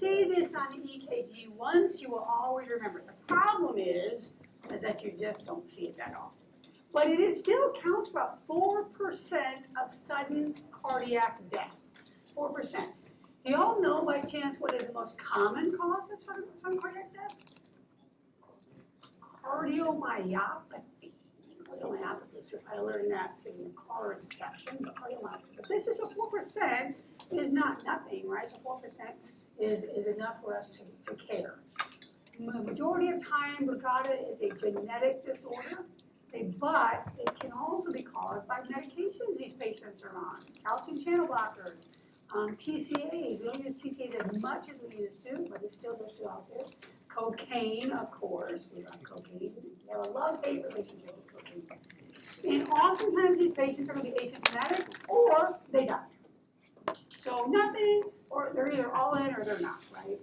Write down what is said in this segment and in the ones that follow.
see this on the EKG once, you will always remember. The problem is that you just don't see it that often. But it still accounts for about 4% of sudden cardiac death. 4%. Do you all know by chance what is the most common cause of sudden cardiac death? Cardiomyopathy. Cardiomyopathy. So I learned that in the cards section. Cardiomyopathy. But this is a 4% is not nothing, right? So 4% is enough for us to care. The majority of time, Brugada is a genetic disorder, but it can also be caused by medications these patients are on. Calcium channel blockers, TCAs. We don't use TCAs as much as we used to, but they're still out there. Cocaine, of course. We love cocaine. We have a love-hate relationship with cocaine. And oftentimes these patients are going to be asymptomatic or they die. So nothing, or they're either all in or they're not, right?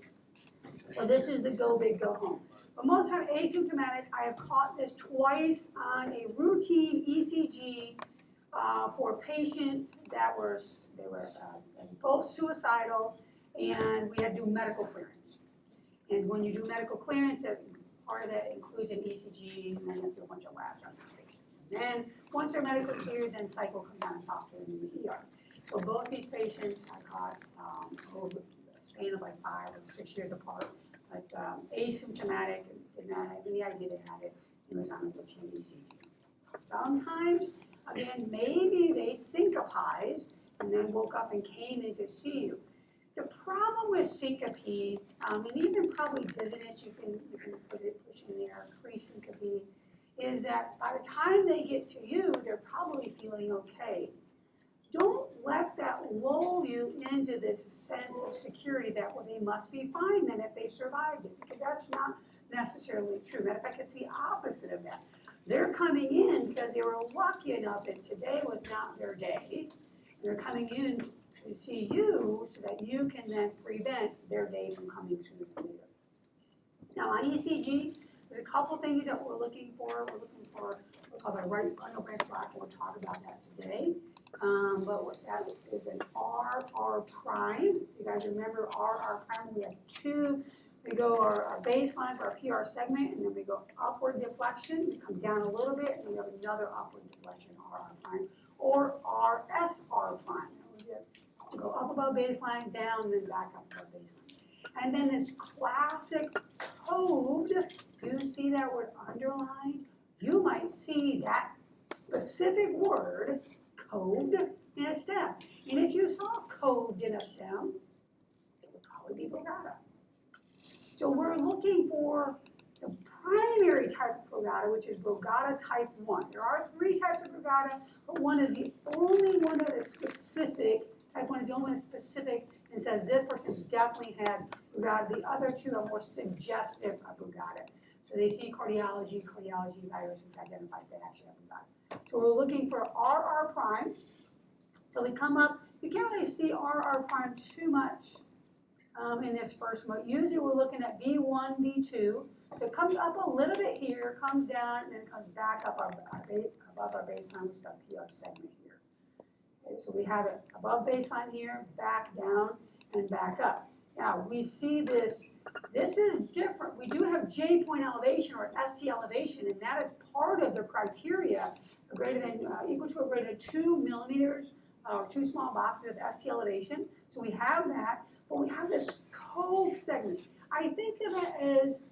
So this is the go big, go home. But most of the time asymptomatic, I have caught this twice on a routine ECG for a patient that they were both suicidal, and we had to do medical clearance. And when you do medical clearance, part of that includes an ECG, and then you have to do a bunch of labs on these patients. And then once they're medically cleared, then cycle comes down and talk to them in the ER. So both these patients I caught over the span of like 5 or 6 years apart, but asymptomatic, did not have any idea they had it, and was on a routine ECG. Sometimes, again, maybe they syncopized and then woke up and came in to see you. The problem with syncope, and even probably dizziness, you can push in there, pre-syncope, is that by the time they get to you, they're probably feeling okay. Don't let that lull you into this sense of security that, well, they must be fine then if they survived it, because that's not necessarily true. Matter of fact, it's the opposite of that. They're coming in because they were lucky enough that today was not their day. They're coming in to see you so that you can then prevent their day from coming sooner than later. Now on ECG, there's a couple things that we're looking for. We're looking for what's called a right bundle branch block, and we'll talk about that today. But what that is an RR prime. You guys remember RR prime? We have two. We go our baseline for our PR segment, and then we go upward deflection. We come down a little bit, and then we have another upward deflection, RR prime, or RSR prime. We go up above baseline, down, and then back up above baseline. And then this classic code, you see that word underlined? You might see that specific word, code, in a stem. And if you saw code in a stem, it would probably be Brugada. So we're looking for the primary type of Brugada, which is Brugada type 1. There are 3 types of Brugada, but one is the only one that is specific. Type 1 is the only one that's specific and says this person definitely has Brugada. The other 2 are more suggestive of Brugada. So they see cardiology evaluation to identify if they actually have Brugada. So we're looking for RR prime. So we come up, you can't really see RR prime too much in this first one. Usually we're looking at V1, V2. So it comes up a little bit here, comes down, and then comes back up above our baseline, which is our PR segment here. Okay, so we have it above baseline here, back down, and back up. Now we see this. This is different. We do have J point elevation or ST elevation, and that is part of the criteria greater than equal to or greater than 2 millimeters or 2 small boxes of ST elevation. So we have that, but we have this cove segment. I think of it as,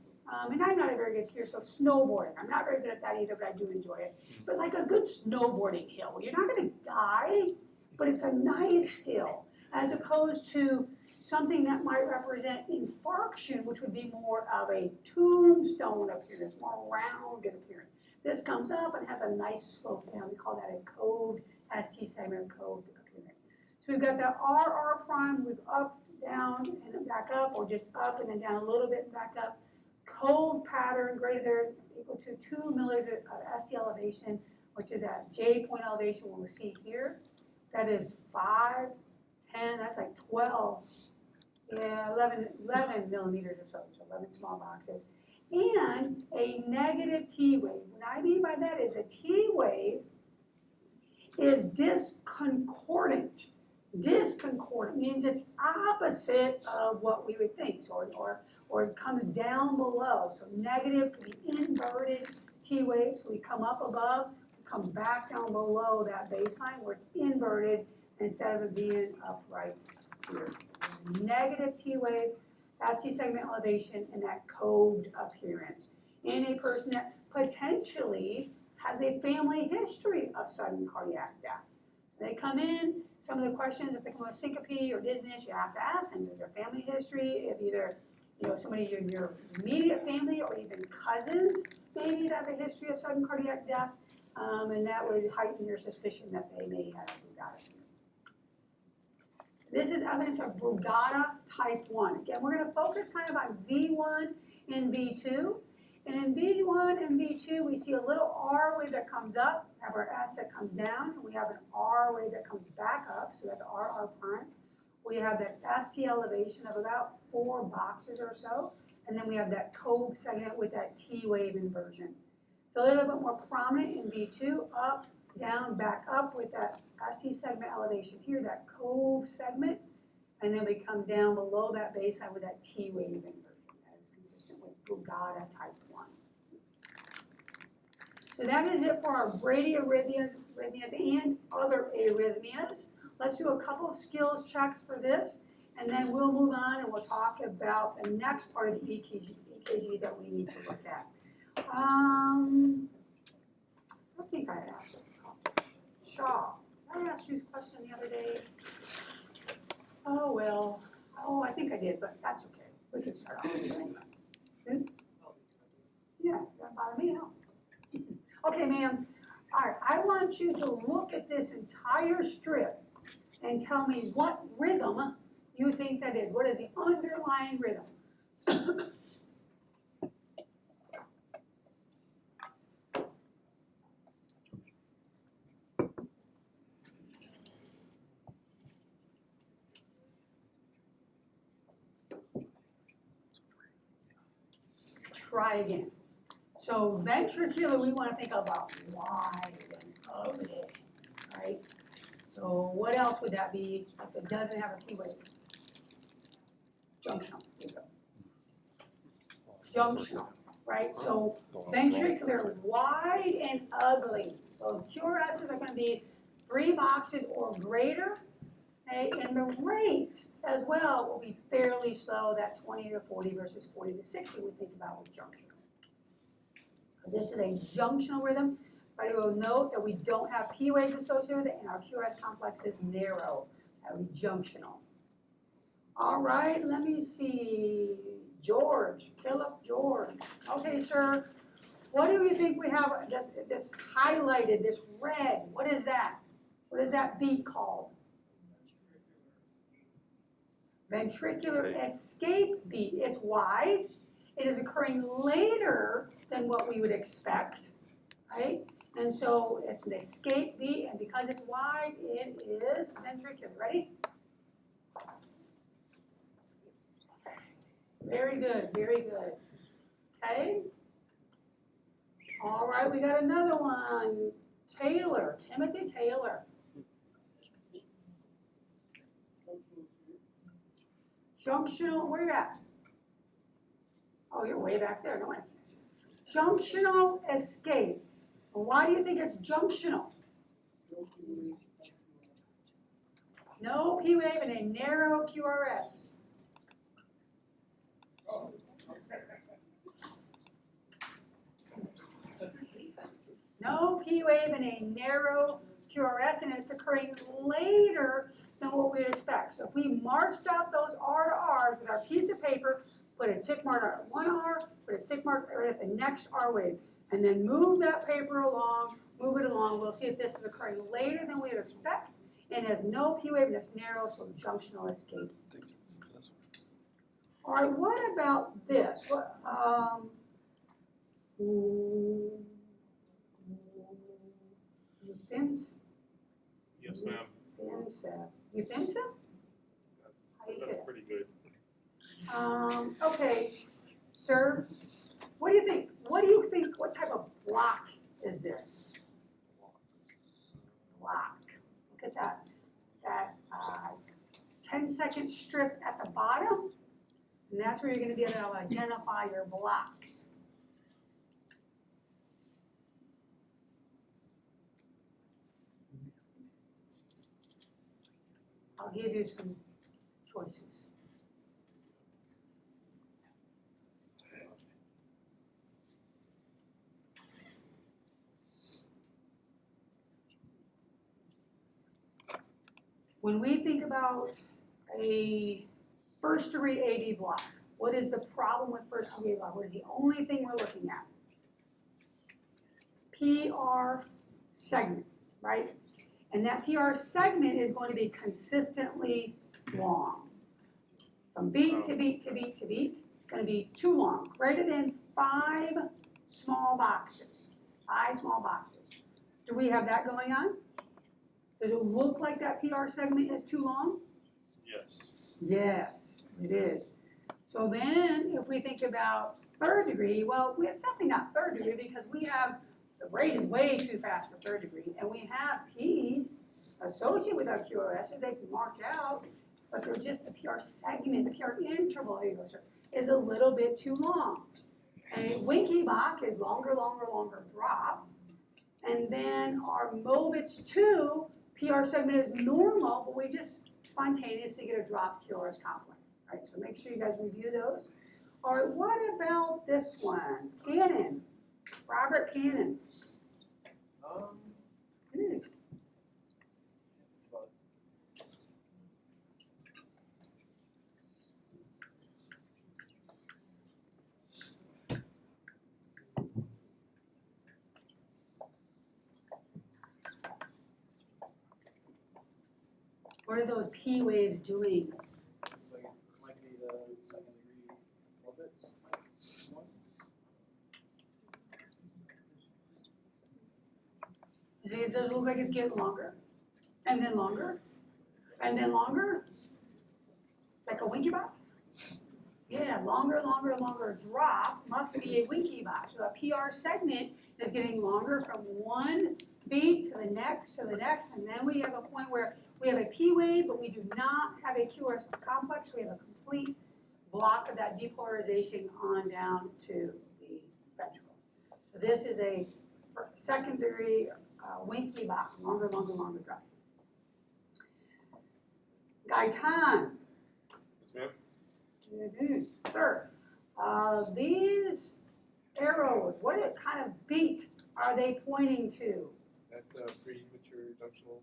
and I'm not a very good skier, so snowboarding. I'm not very good at that either, but I do enjoy it. But like a good snowboarding hill. You're not going to die, but it's a nice hill, as opposed to something that might represent infarction, which would be more of a tombstone appearance, more rounded appearance. This comes up and has a nice slope down. We call that a cove, ST segment cove appearance. So we've got that RR prime, we've up, down, and then back up, or just up and then down a little bit and back up. Cove pattern greater than equal to 2 millimeters of ST elevation, which is at J point elevation, what we see here. That is 5, 10, that's like 12, 11 millimeters or so 11 small boxes. And a negative T wave. What I mean by that is a T wave is discordant Discordant means it's opposite of what we would think, so, or it comes down below. So negative could be inverted T wave, so we come up above, come back down below that baseline where it's inverted instead of it being upright here. Negative T wave, ST segment elevation, and that coved appearance in a person that potentially has a family history of sudden cardiac death. They come in, some of the questions, if they come with syncope or dizziness, you have to ask them, is there family history? If either, somebody in your immediate family or even cousins maybe that have a history of sudden cardiac death, and that would heighten your suspicion that they may have Brugada. This is evidence of Brugada type 1. Again, we're going to focus kind of on V1 and V2. And in V1 and V2, we see a little R wave that comes up, have our S that comes down, and we have an R wave that comes back up, so that's R prime. We have that ST elevation of about 4 boxes or so, and then we have that cove segment with that T wave inversion. So a little bit more prominent in V2, up, down, back up with that ST segment elevation here, that cove segment, and then we come down below that baseline with that T wave inversion. That is consistent with Brugada type 1. So that is it for our bradyarrhythmias and other arrhythmias. Let's do a couple of skills checks for this, and then we'll move on and we'll talk about the next part of the EKG that we need to look at. I think I asked Shaw. Did I ask you a question the other day? Oh, well. Oh, I think I did, but that's okay. We can start off with anyway. Yeah, doesn't bother me at all. Okay, ma'am. All right, I want you to look at this entire strip and tell me what rhythm you think that is. What is the underlying rhythm? Try again. So ventricular, we want to think about wide and ugly, right? So what else would that be if it doesn't have a P wave? Junctional. Here you go. Junctional, right? So ventricular, wide and ugly. So QRSs are going to be 3 boxes or greater. Okay? And the rate as well will be fairly slow, that 20 to 40 versus 40 to 60 we think about with junctional. This is a junctional rhythm, but I will note that we don't have P waves associated with it, and our QRS complex is narrow. That would be junctional. All right, let me see. George, Philip George. Okay, sir. What do you think we have? This highlighted, this red. What is that? What is that beat called? Ventricular escape beat. It's wide. It is occurring later than what we would expect, right? And so it's an escape beat, and because it's wide, it is ventricular. Ready? Very good, very good. Okay? All right, we got another one. Taylor, Timothy Taylor. Junctional, where you at? Oh, you're way back there, no one. Junctional escape. Why do you think it's junctional? No P wave and a narrow QRS. No P wave and a narrow QRS, and it's occurring later than what we'd expect. So if we marched out those R to R's with our piece of paper, put a tick mark at one R, put a tick mark right at the next R wave, and then move that paper along, move it along. We'll see if this is occurring later than we would expect, and has no P wave and it's narrow, so junctional escape. All right, what about this? What, Euphemia? Yes, ma'am. Euphemia? How do you say That's that? pretty good. Okay, sir, what do you think? What type of block is this? Block. Look at that. 10-second strip at the bottom, and that's where you're gonna be able to identify your blocks. I'll give you some choices. When we think about a first-degree AD block, what is the problem with first-degree block? What is the only thing we're looking at? PR segment, right? And that PR segment is going to be consistently long. From beat to beat to beat to beat, going to be too long, greater than 5 small boxes. 5 small boxes. Do we have that going on? Does it look like that PR segment is too long? Yes. Yes, it is. So then, if we think about third degree, well, it's definitely not third degree because we have, the rate is way too fast for third degree, and we have P's associated with our QRSs, they can march out, but they're just the PR segment, the PR interval, here you go, sir, is a little bit too long. A Winky Bach is longer drop, and then our Movitz 2 PR segment is normal, but we just spontaneously get a dropped QRS complex. All right, so make sure you guys review those. All right, what about this one? Cannon, Robert Cannon. What are those P waves doing? So it might be the second degree orbits. Does it look like it's getting longer? And then longer? And then longer? Like a Winky Bach? Yeah, longer drop must be a Winky Bach. So a PR segment is getting longer from one beat to the next, and then we have a point where we have a P wave, but we do not have a QRS complex. We have a complete block of that depolarization on down to the ventricle. So this is a second degree Winky Bach, longer drop. Gaitan. Yes, ma'am. Sir, these arrows, what kind of beat are they pointing to? That's a premature junctional.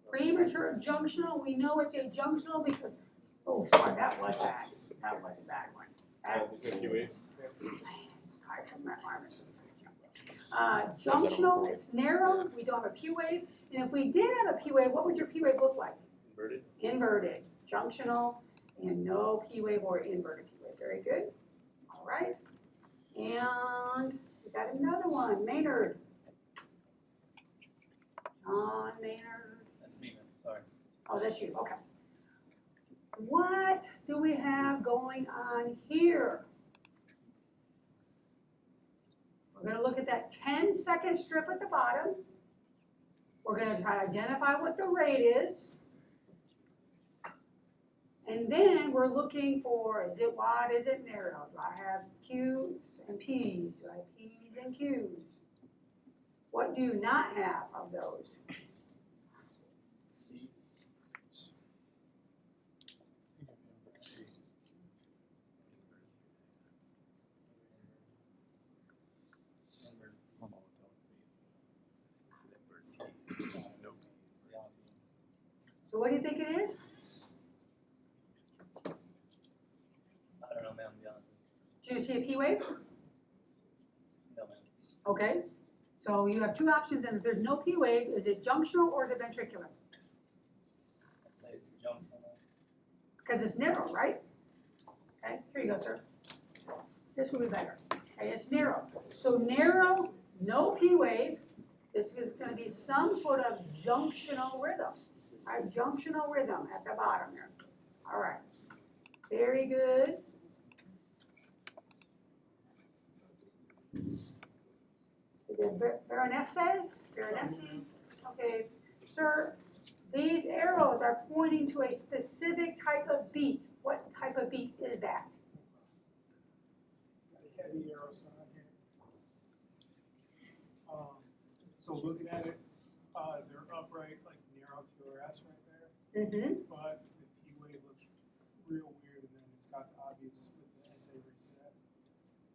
Premature junctional, we know it's a junctional because, oh, sorry, that was bad. That was a bad one. You said Q waves? Junctional, it's narrow, we don't have a P wave, and if we did have a P wave, what would your P wave look like? Inverted? Inverted, junctional, and no P wave or inverted P wave. Very good. All right. And we got another one, Maynard. John Maynard. That's me, man. Sorry. Oh, that's you. Okay. What do we have going on here? We're going to look at that 10-second strip at the bottom. We're going to try to identify what the rate is. And then we're looking for, is it wide, is it narrow? Do I have Q's and P's? Do I have P's and Q's? What do you not have of those? So what do you think it is? I don't know, man, to be honest. Do you see a P wave? No, man. Okay. So you have two options, and if there's no P wave, is it junctional or is it ventricular? I'd say it's junctional. Because it's narrow, right? Okay, here you go, sir. This will be better. Okay, it's narrow. So narrow, no P wave. This is going to be some sort of junctional rhythm. All right, junctional rhythm at the bottom here. All right, very good. Is it Veronese? Veronese? Okay, sir, These arrows are pointing to a specific type of beat. What type of beat is that? Got a heavy arrow sign here. So looking at it, they're upright, like narrow QRS right there, Mm-hmm. but the P wave looks real weird, and then it's got the obvious with the SA reset.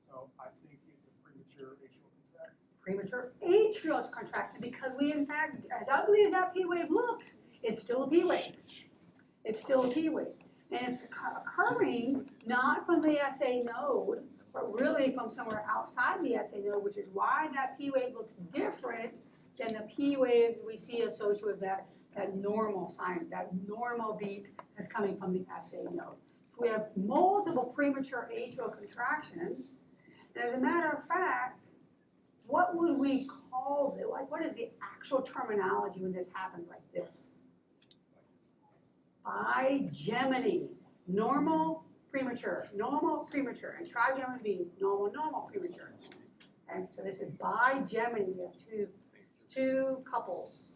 So I think it's a premature atrial contraction. Premature atrial contraction, because we, in fact, as ugly as that P wave looks, it's still a P wave. It's still a P wave. And it's occurring not from the SA node, but really from somewhere outside the SA node, which is why that P wave looks different than the P waves we see associated with that normal sign, that normal beat that's coming from the SA node. So we have multiple premature atrial contractions. And as a matter of fact, what would we call it? Like, what is the actual terminology when this happens like this? Bigeminy. Normal, premature, and trigeminy would be normal, premature. Okay, so this is bigeminy. We have two couples.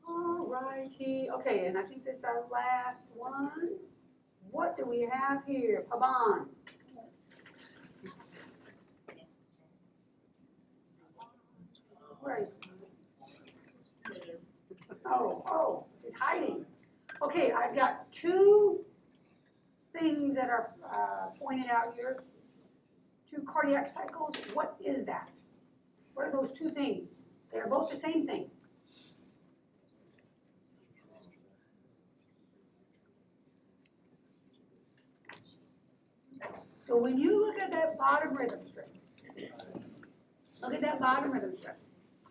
All righty. Okay, and I think this is our last one. What do we have here? Paban. Where is he? Oh, he's hiding. Okay, I've got two things that are pointed out here. Two cardiac cycles. What is that? What are those two things? They're both the same thing. So when you look at that bottom rhythm strip,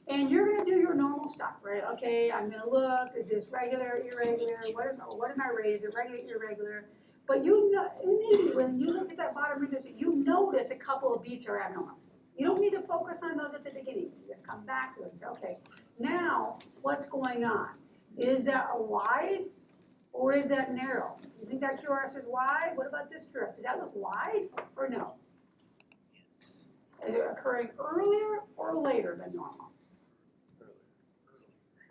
and you're going to do your normal stuff, right? Okay, I'm going to look, is this regular, irregular, what am I rated, is it regular, irregular? But you know, immediately when you look at that bottom rhythm strip, you notice a couple of beats are abnormal. You don't need to focus on those at the beginning. You can come back to it and say, okay, now what's going on? Is that a wide or is that narrow? You think that QRS is wide? What about this QRS? Does that look wide or no? Is it occurring earlier or later than normal?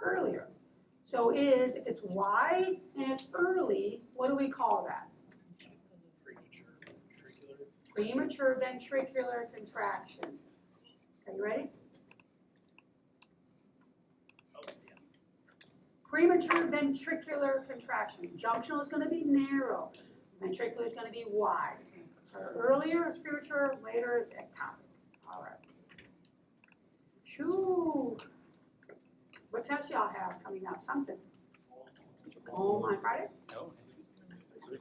Earlier. So if it's wide and it's early, what do we call that? Premature ventricular contraction. Okay, you ready? Premature ventricular contraction. Junctional is going to be narrow. Ventricular is going to be wide. Earlier is premature, later is ectopic. All right. Phew. What test y'all have coming up? Something. Home on Friday? No,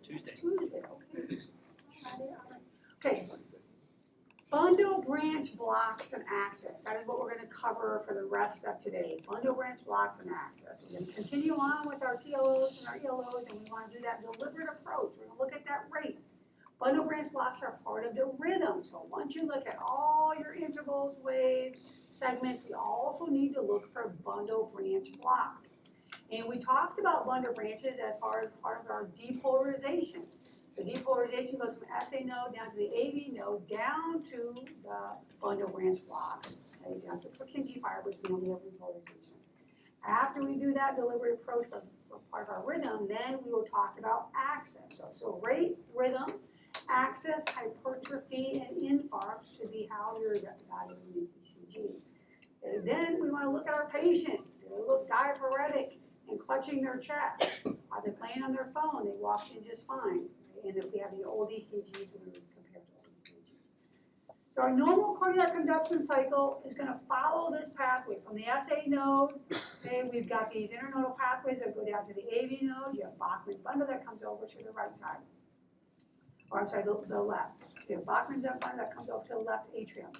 Tuesday. Tuesday, okay. Okay. Bundle branch blocks and access. That is what we're going to cover for the rest of today. Bundle branch blocks and access. We're going to continue on with our TLOs and our ELOs, and we want to do that deliberate approach. We're going to look at that rate. Bundle branch blocks are part of the rhythm. So once you look at all your intervals, waves, segments, we also need to look for bundle branch block. And we talked about bundle branches as far as part of our depolarization. The depolarization goes from SA node down to the AV node, down to the bundle branch block, okay, down to Purkinje fibers, and then we have repolarization. After we do that deliberate approach for part of our rhythm, then we will talk about access. So rate, rhythm, access, hypertrophy, and infarct should be how you're evaluating ECG. And then we want to look at our patient. Do they look diaphoretic and clutching their chest? Are they playing on their phone? They walked in just fine. And if we have the old EKGs, we would compare to old EKGs. So our normal cardiac conduction cycle is going to follow this pathway from the SA node. Okay, we've got these internodal pathways that go down to the AV node. You have Bachman bundle that comes over to the right side. Or I'm sorry, the left. You have Bachman bundle that comes over to the left atrium.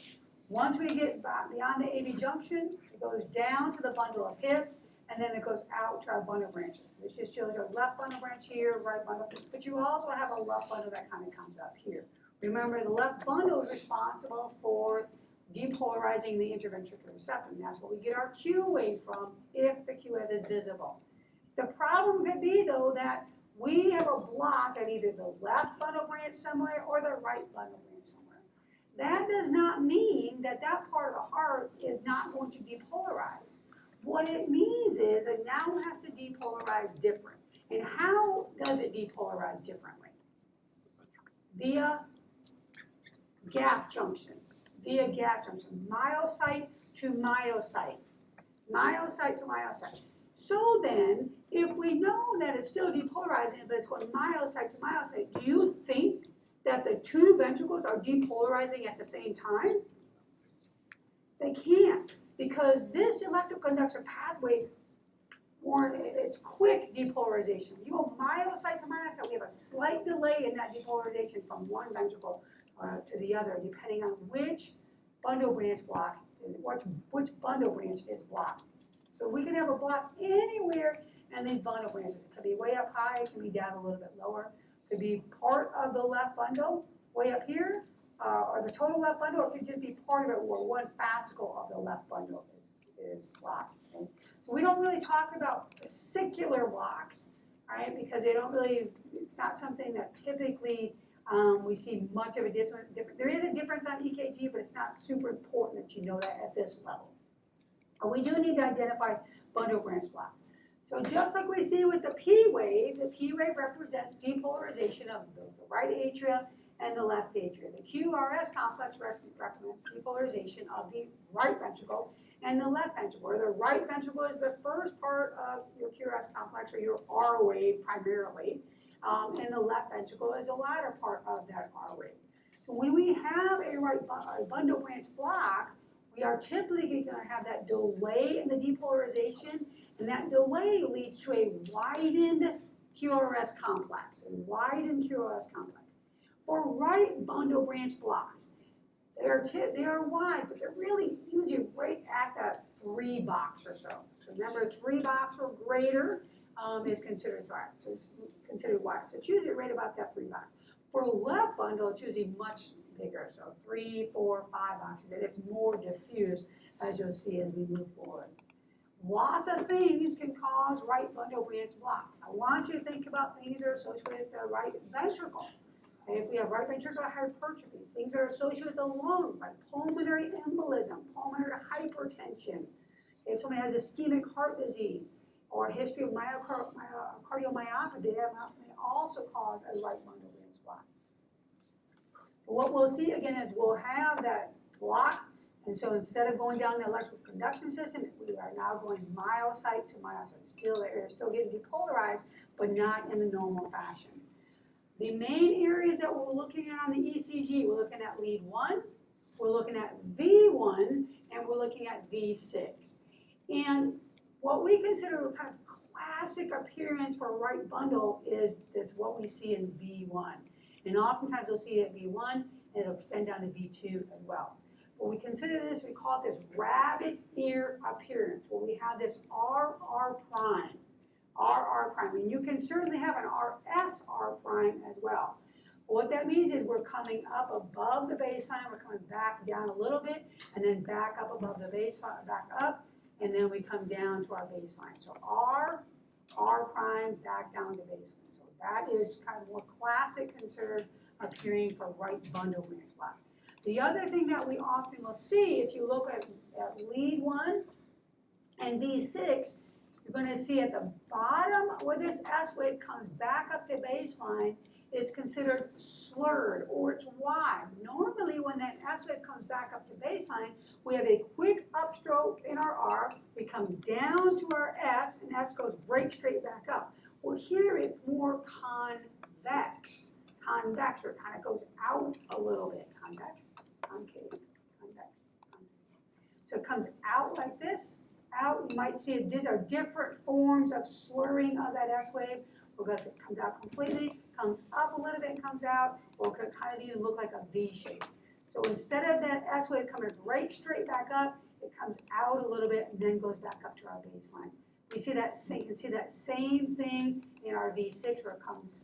Once we get beyond the AV junction, it goes down to the bundle of His, and then it goes out to our bundle branches. This just shows our left bundle branch here, right bundle, but you also have a left bundle that kind of comes up here. Remember, the left bundle is responsible for depolarizing the interventricular septum. That's where we get our Q wave from if the Q wave is visible. The problem could be, though, that we have a block at either the left bundle branch somewhere or the right bundle branch somewhere. That does not mean that that part of the heart is not going to depolarize. What it means is it now has to depolarize different. And how does it depolarize differently? Via gap junctions. Via gap junctions. Myocyte to myocyte. Myocyte to myocyte. So then, if we know that it's still depolarizing, but it's going myocyte to myocyte, do you think that the two ventricles are depolarizing at the same time? They can't, because this electroconductor pathway, it's quick depolarization. You go myocyte to myocyte, we have a slight delay in that depolarization from one ventricle to the other, depending on which bundle branch block, which bundle branch is blocked. So we can have a block anywhere in these bundle branches. It could be way up high, it can be down a little bit lower. It could be part of the left bundle, way up here, or the total left bundle, or it could just be part of it where one fascicle of the left bundle is blocked. Okay? So we don't really talk about fascicular blocks, right? Because they don't really, it's not something that typically we see much of a difference. There is a difference on EKG, but it's not super important that you know that at this level. But we do need to identify bundle branch block. So just like we see with the P wave represents depolarization of both the right atria and the left atria. The QRS complex represents depolarization of the right ventricle and the left ventricle, where the right ventricle is the first part of your QRS complex, or your R wave primarily, and the left ventricle is the latter part of that R wave. So when we have a bundle branch block, we are typically going to have that delay in the depolarization, and that delay leads to a widened QRS complex, For right bundle branch blocks, they are wide, but they're really usually right at that 3 box or so. So remember, 3 box or greater is considered wide. So it's considered wide. So it's usually right about that 3 box. For left bundle, it's usually much bigger. So 3, 4, 5 boxes, and it's more diffuse, as you'll see as we move forward. Lots of things can cause right bundle branch blocks. I want you to think about things that are associated with the right ventricle. Okay, if we have right ventricular hypertrophy, things that are associated with the lung, like pulmonary embolism, pulmonary hypertension. If somebody has ischemic heart disease or a history of cardiomyopathy, that may also cause a right bundle branch block. But what we'll see again is we'll have that block, and so instead of going down the electrical conduction system, we are now going myocyte to myocyte. Still, they're still getting depolarized, but not in the normal fashion. The main areas that we're looking at on the ECG, we're looking at lead 1, we're looking at V1, and we're looking at V6. And what we consider kind of classic appearance for a right bundle is what we see in V1. And oftentimes we'll see it at V1, and it'll extend down to V2 as well. But we consider this, we call it this rabbit ear appearance, where we have this RR prime. RR prime, and you can certainly have an RSR prime as well. But what that means is we're coming up above the baseline, we're coming back down a little bit, and then back up above the baseline, back up, and then we come down to our baseline. So R prime, back down to baseline. So that is kind of more classic considered appearing for right bundle branch block. The other thing that we often will see, if you look at lead 1 and V6, you're going to see at the bottom where this S wave comes back up to baseline, it's considered slurred or it's wide. Normally when that S wave comes back up to baseline, we have a quick upstroke in our R, we come down to our S, and S goes right straight back up. Well, here it's more convex, or it kind of goes out a little bit. Convex, concave, convex, convex. So it comes out like this. Out, you might see these are different forms of slurring of that S wave, because it comes out completely, comes up a little bit, and comes out, or it could kind of even look like a V shape. So instead of that S wave coming right straight back up, it comes out a little bit and then goes back up to our baseline. We see that same, you can see that same thing in our V6, where it comes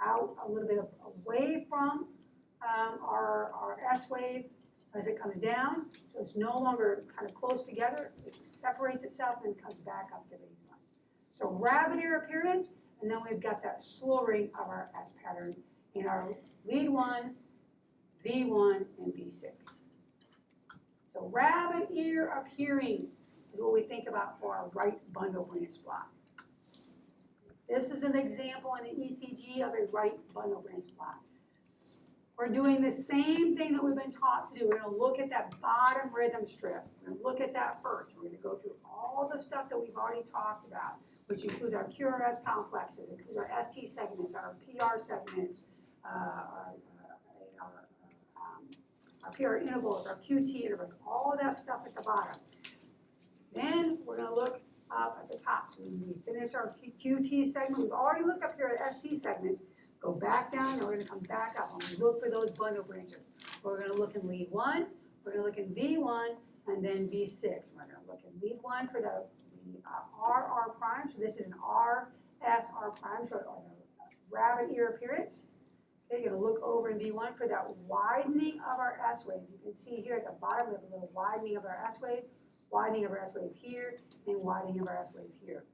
out a little bit away from our S wave as it comes down, so it's no longer kind of close together, it separates itself and comes back up to baseline. So rabbit ear appearance, and then we've got that slurring of our S pattern in our lead 1, V1, and V6. So rabbit ear appearing is what we think about for our right bundle branch block. This is an example in an ECG of a right bundle branch block. We're doing the same thing that we've been taught to do. We're going to look at that bottom rhythm strip. We're going to look at that first. We're going to go through all the stuff that we've already talked about, which includes our QRS complexes, includes our ST segments, our PR segments, our PR intervals, our QT intervals, all of that stuff at the bottom. Then we're going to look up at the top. So we finish our QT segment. We've already looked up here at ST segments. Go back down, and we're going to come back up, and we look for those bundle branches. We're going to look in lead 1, we're going to look in V1, and then V6. We're going to look in lead 1 for the RR prime, so this is an RSR prime, so a rabbit ear appearance. Okay, you're going to look over in V1 for that widening of our S wave. You can see here at the bottom, we have a little widening of our S wave, widening of our S wave here, and widening of our S wave here.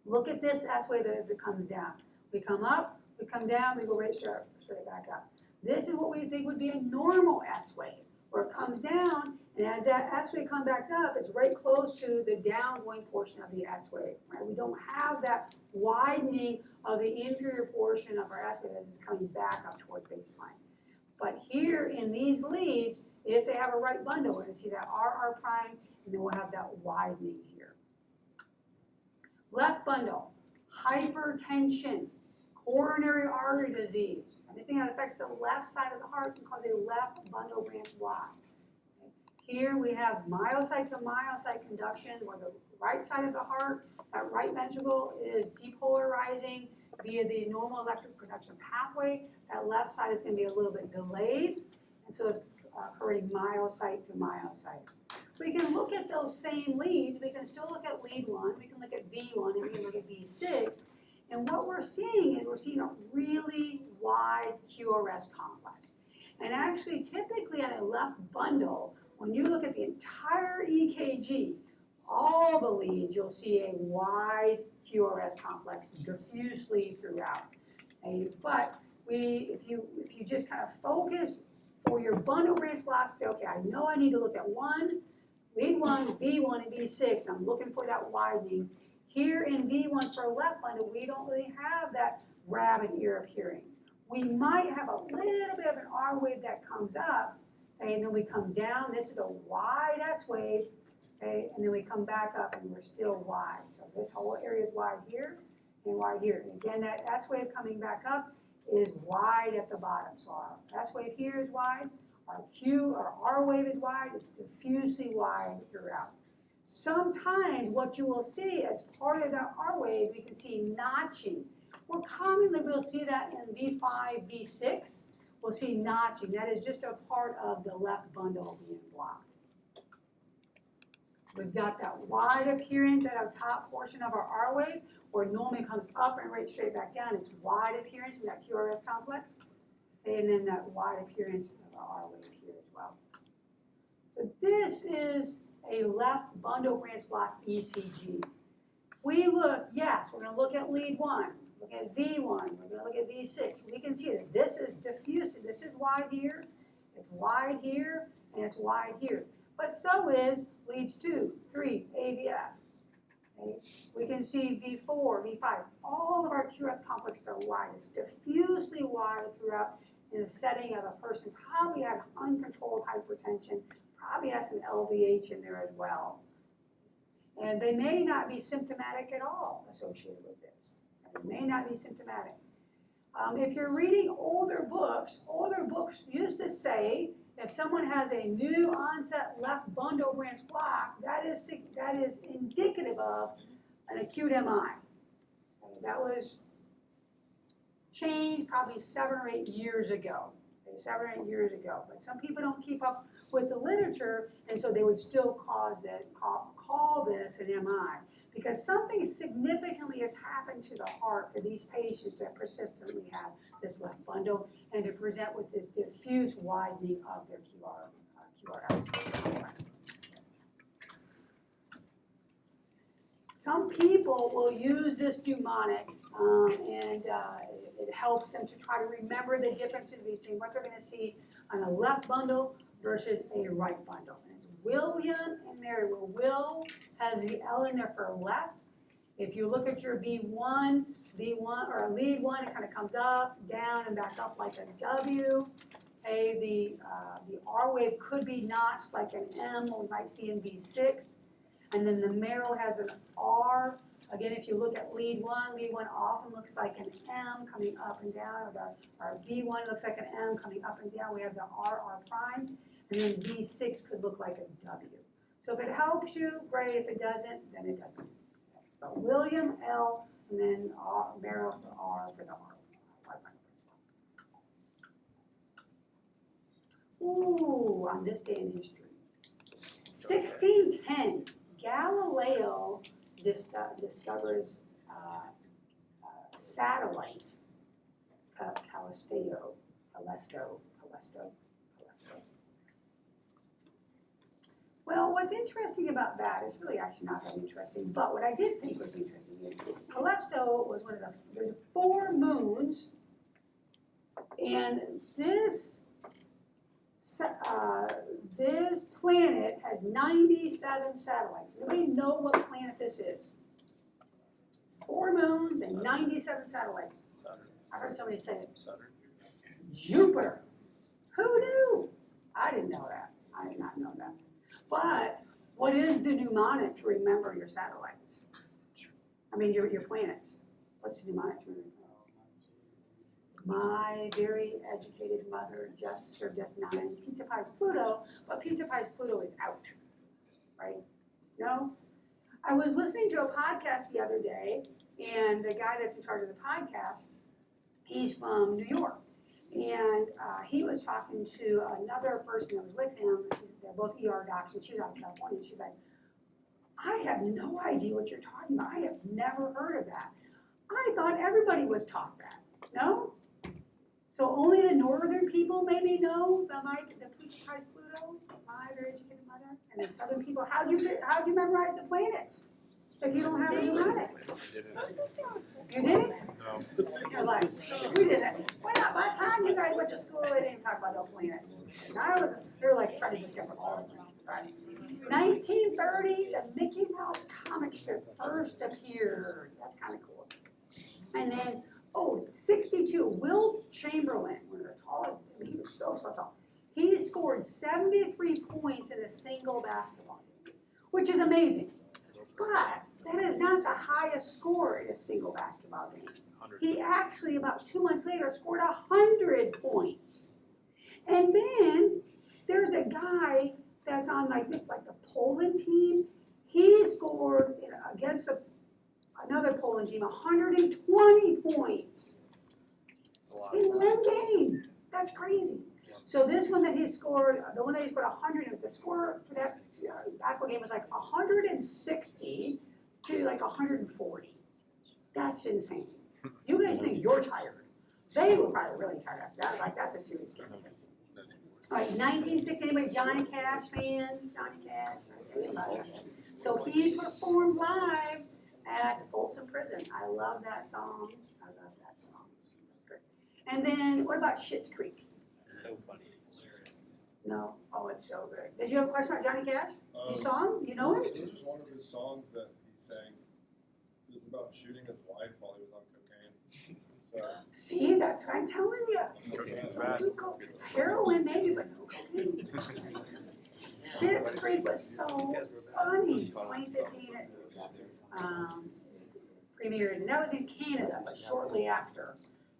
Look at this S wave as it comes down. We come up, we come down, we go right straight back up. This is what we think would be a normal S wave, where it comes down, and as that S wave comes back up, it's right close to the downgoing portion of the S wave. Right? We don't have that widening of the inferior portion of our S wave as it's coming back up toward baseline. But here in these leads, if they have a right bundle, we're going to see that RR prime, and then we'll have that widening here. Left bundle, hypertension, coronary artery disease. Anything that affects the left side of the heart can cause a left bundle branch block. Okay. Here we have myocyte to myocyte conduction, where the right side of the heart, that right ventricle is depolarizing via the normal electric conduction pathway. That left side is going to be a little bit delayed, and so it's occurring myocyte to myocyte. We can look at those same leads. We can still look at lead 1, we can look at V1, and we can look at V6. And what we're seeing is we're seeing a really wide QRS complex. And actually, typically on a left bundle, when you look at the entire EKG, all the leads, you'll see a wide QRS complex diffusely throughout. Okay? But if you just kind of focus for your bundle branch blocks, say, okay, I know I need to look at lead 1, V1, and V6. I'm looking for that widening. Here in V1 for left bundle, we don't really have that rabbit ear appearing. We might have a little bit of an R wave that comes up, okay, and then we come down. This is a wide S wave, okay, and then we come back up and we're still wide. So this whole area is wide here and wide here. And again, that S wave coming back up is wide at the bottom. So our S wave here is wide, our R wave is wide, it's diffusely wide throughout. Sometimes what you will see as part of that R wave, we can see notching. More commonly, we'll see that in V5, V6. We'll see notching. That is just a part of the left bundle being blocked. We've got that wide appearance at our top portion of our R wave, where it normally comes up and right straight back down. It's wide appearance in that QRS complex. And then that wide appearance of our R wave here as well. So this is a left bundle branch block ECG. We look, yes, we're going to look at lead 1, look at V1, we're going to look at V6. We can see that this is diffuse. This is wide here, it's wide here, and it's wide here. But so is leads 2, 3, AVF. Okay? We can see V4, V5. All of our QRS complexes are wide. It's diffusely wide throughout in the setting of a person probably had uncontrolled hypertension, probably has some LVH in there as well. And they may not be symptomatic at all associated with this. They may not be symptomatic. If you're reading older books used to say if someone has a new onset left bundle branch block, that is indicative of an acute MI. That was changed probably 7 or 8 years ago. 7 or 8 years ago. But some people don't keep up with the literature, and so they would still call this an MI, because something significantly has happened to the heart for these patients that persistently have this left bundle and to present with this diffuse widening of their QRS. Some people will use this mnemonic and it helps them to try to remember the differences between what they're going to see on a left bundle versus a right bundle. And it's William and Mary, where Will has the L in there for left. If you look at your V1 or lead one, it kind of comes up, down, and back up like a W. Okay, the R wave could be notched like an M, we might see in V6. And then the Merrill has an R. Again, if you look at lead one often looks like an M coming up and down. Our V1 looks like an M coming up and down. We have the R prime. And then V6 could look like a W. So if it helps you, great. If it doesn't, then it doesn't. But William, L, and then R, Merrill for R for the R. Ooh, on this day in history. 1610, Galileo discovers satellite, Callisto. Well, what's interesting about that is really actually not that interesting, but what I did think was interesting is Callisto was one of there's 4 moons, and this planet has 97 satellites. Anybody know what planet this is? 4 moons and 97 satellites. I heard somebody say it. Jupiter. Who knew? I didn't know that. I did not know that. But what is the mnemonic to remember your satellites? I mean, your planets. What's the mnemonic to remember? My very educated mother just served us 9 pizza pies Pluto, but pizza pies Pluto is out, right? No? I was listening to a podcast the other day, and the guy that's in charge of the podcast, he's from New York. And he was talking to another person that was with him. They're both ER docs, and she's out in California. She's like, I have no idea what you're talking about. I have never heard of that. I thought everybody was taught that. No? So only the northern people maybe know the pizza pies Pluto, my very educated mother, and then southern people. How'd you memorize the planets if you don't have a mnemonic? You didn't? No. You're like, we didn't. Why not? By the time you guys went to school, they didn't talk about no planets. And they were like trying to discover all of them. Right? 1930, the Mickey Mouse comic strip first appeared. That's kind of cool. And then 62, Will Chamberlain, one of the tallest, he was so tall. He scored 73 points in a single basketball game, which is amazing. But that is not the highest score in a single basketball game. He actually, about 2 months later, scored 100 points. And then there's a guy that's on like the Poland team. He scored against another Poland team 120 points in one game. That's crazy. So this one that he scored, the one that he scored 100, the score for that basketball game was like 160 to like 140. That's insane. You guys think you're tired. They were probably really tired after that. Like, that's a serious game. All right, 1960, anybody Johnny Cash fans? Johnny Cash? So he performed live at Folsom Prison. I love that song. And then, what about Schitt's Creek? So funny. No? Oh, it's so good. Did you have a question about Johnny Cash? You saw him? You know him? This is one of his songs that he sang. It was about shooting his wife while he was on cocaine. See, that's what I'm telling you. Don't do heroin maybe, but no cocaine. Schitt's Creek was so funny. 2015 it premiered, and that was in Canada, but shortly after.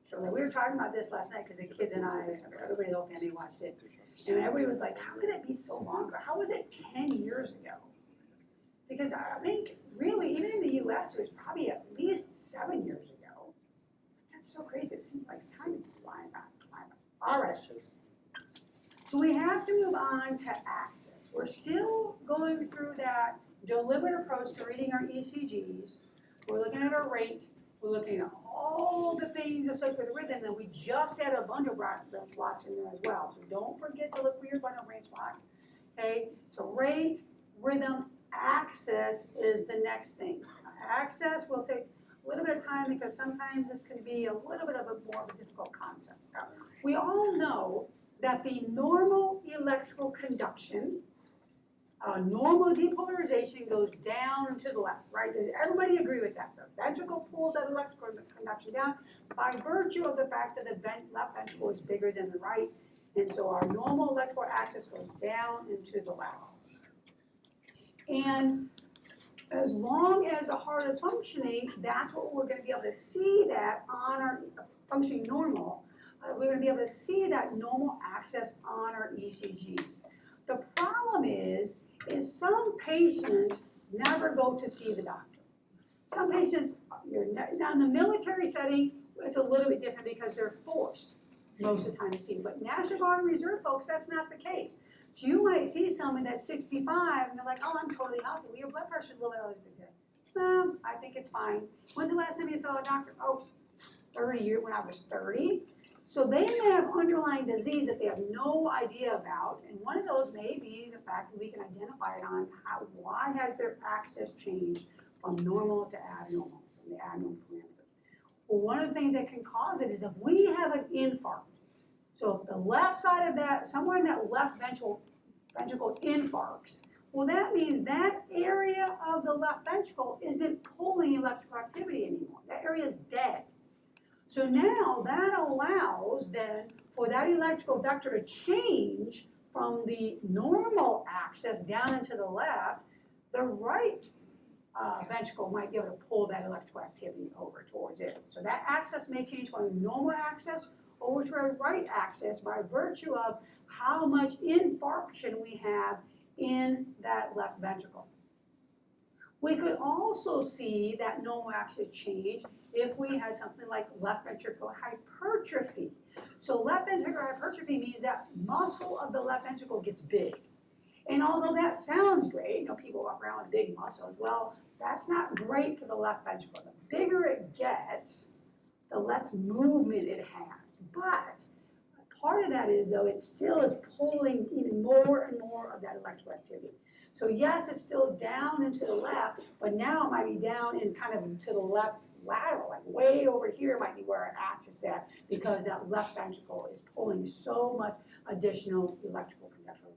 So we were talking about this last night because the kids and I, everybody in the whole family watched it. And everybody was like, how could it be so long ago? How was it 10 years ago? Because I think really, even in the US, it was probably at least 7 years ago. That's so crazy. It seems like time is just flying by. All right. So we have to move on to access. We're still going through that deliberate approach to reading our ECGs. We're looking at our rate. We're looking at all the things associated with rhythm, and we just had a bundle branch blocks in there as well. So don't forget to look for your bundle branch block. Okay, so rate, rhythm, access is the next thing. Access will take a little bit of time because sometimes this can be a little bit of a more of a difficult concept. We all know that the normal electrical conduction Normal depolarization goes down to the left, right? Does everybody agree with that? The ventricle pulls that electrical conduction down by virtue of the fact that the left ventricle is bigger than the right, and so our normal electrical axis goes down and to the left. And as long as the heart is functioning, that's what we're gonna be able to see that on our functioning normal. We're gonna be able to see that normal axis on our ECGs. The problem is some patients never go to see the doctor. Some patients, now in the military setting, it's a little bit different because they're forced most of the time to see. But National Guard and Reserve folks, that's not the case. So you might see someone that's 65 and they're like, oh, I'm totally healthy. Well, your blood pressure's a little elevated today. I think it's fine. When's the last time you saw a doctor? Oh, 30 years, when I was 30. So they may have underlying disease that they have no idea about, and one of those may be the fact that we can identify it on why has their axis changed from normal to abnormal, from the abnormal parameter. Well, one of the things that can cause it is if we have an infarct. So if the left side of that, somewhere in that left ventricle infarcts, well, that means that area of the left ventricle isn't pulling electrical activity anymore. That area is dead. So now that allows then for that electrical vector to change from the normal axis down into the left. The right ventricle might be able to pull that electrical activity over towards it. So that axis may change from a normal axis over to a right axis by virtue of how much infarction we have in that left ventricle. We could also see that normal axis change if we had something like left ventricular hypertrophy. So left ventricular hypertrophy means that muscle of the left ventricle gets big. And although that sounds great, people walk around with big muscles, well, that's not great for the left ventricle. The bigger it gets, the less movement it has. But part of that is, though, it still is pulling even more and more of that electrical activity. So yes, it's still down and to the left, but now it might be down and kind of to the left lateral, like way over here might be where our axis is at, because that left ventricle is pulling so much additional electrical conduction,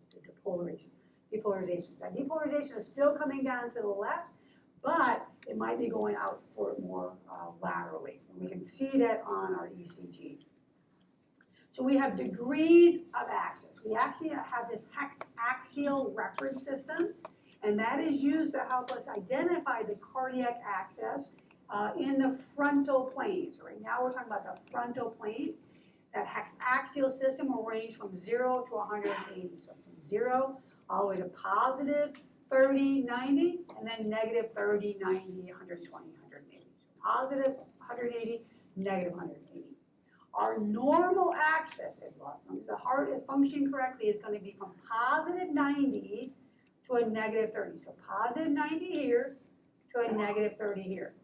depolarization. That depolarization is still coming down to the left, but it might be going out for more laterally. And we can see that on our ECG. So we have degrees of axis. We actually have this axial reference system, and that is used to help us identify the cardiac axis in the frontal plane. So right now we're talking about the frontal plane. That axial system will range from 0 to 180. So from 0 all the way to positive 30, 90, and then negative 30, 90, 120, 180. So positive 180, negative 180. Our normal axis, as long as the heart is functioning correctly, is going to be from positive 90 to a negative 30. So positive 90 here to a negative 30 here.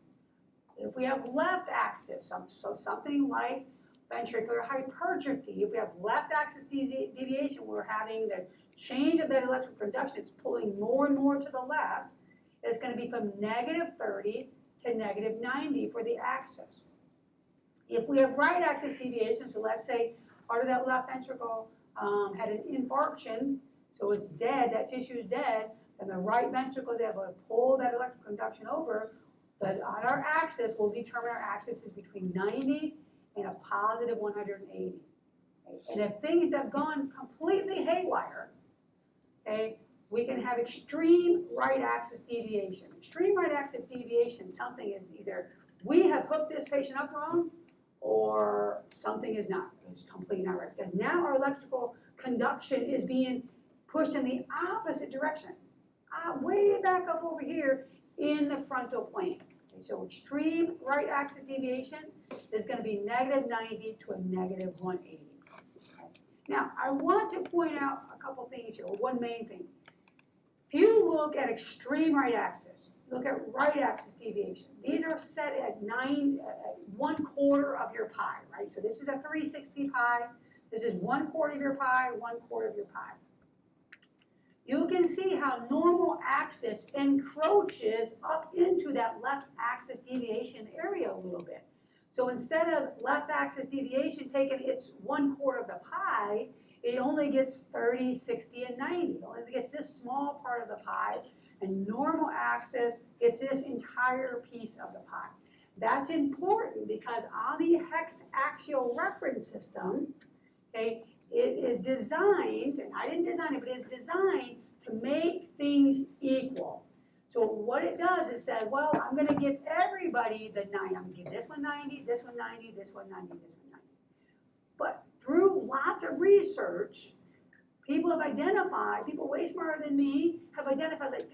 If we have left axis, so something like ventricular hypertrophy, if we have left axis deviation, we're having the change of that electrical conduction, it's pulling more and more to the left, it's going to be from negative 30 to negative 90 for the axis. If we have right axis deviation, so let's say part of that left ventricle had an infarction, so it's dead, that tissue is dead, then the right ventricle is able to pull that electrical conduction over, but on our axis, we'll determine our axis is between 90 and a positive 180. Okay? And if things have gone completely haywire, okay, we can have extreme right axis deviation. Extreme right axis deviation, something is either we have hooked this patient up wrong, or something is not, it's completely not right. Because now our electrical conduction is being pushed in the opposite direction, way back up over here in the frontal plane. Okay, so extreme right axis deviation is going to be negative 90 to a negative 180. Okay. Now, I want to point out a couple things here, or one main thing. If you look at extreme right axis, look at right axis deviation. These are set at 1/4 of your pi, right? So this is a 360 pi. This is 1/4 of your pi, 1/4 of your pi. You can see how normal axis encroaches up into that left axis deviation area a little bit. So instead of left axis deviation taking its 1/4 of the pi, it only gets 30, 60, and 90. It only gets this small part of the pie, and normal axis gets this entire piece of the pie. That's important because on the hex axial reference system, okay, it is designed, and I didn't design it, but it's designed to make things equal. So what it does is say, well, I'm gonna give everybody the 90. I'm gonna give this one 90, this one 90, this one 90, this one 90. But through lots of research, people have identified, people way smarter than me, have identified that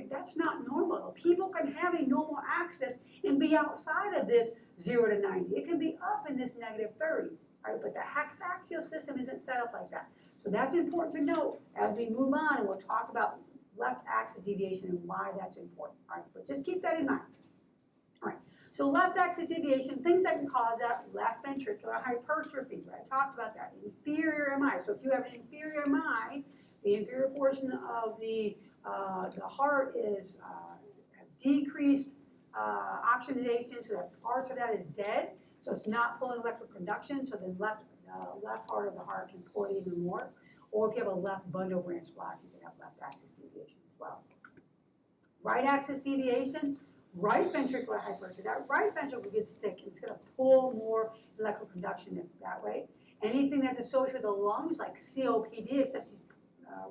that's not normal. People can have a normal axis and be outside of this 0 to 90. It can be up in this negative 30, right? But the hex axial system isn't set up like that. So that's important to note as we move on, and we'll talk about left axis deviation and why that's important. All right, but just keep that in mind. All right, so left axis deviation, things that can cause that: left ventricular hypertrophy, right? I talked about that. Inferior MI. So if you have an inferior MI, the inferior portion of the heart is decreased oxygenation, so that parts of that is dead. So it's not pulling electrical conduction. So the left part of the heart can pull it even more. Or if you have a left bundle branch block, you can have left axis deviation as well. Right axis deviation, right ventricular hypertrophy. That right ventricle gets thick. It's going to pull more electrical conduction that way. Anything that's associated with the lungs, like COPD, excessive,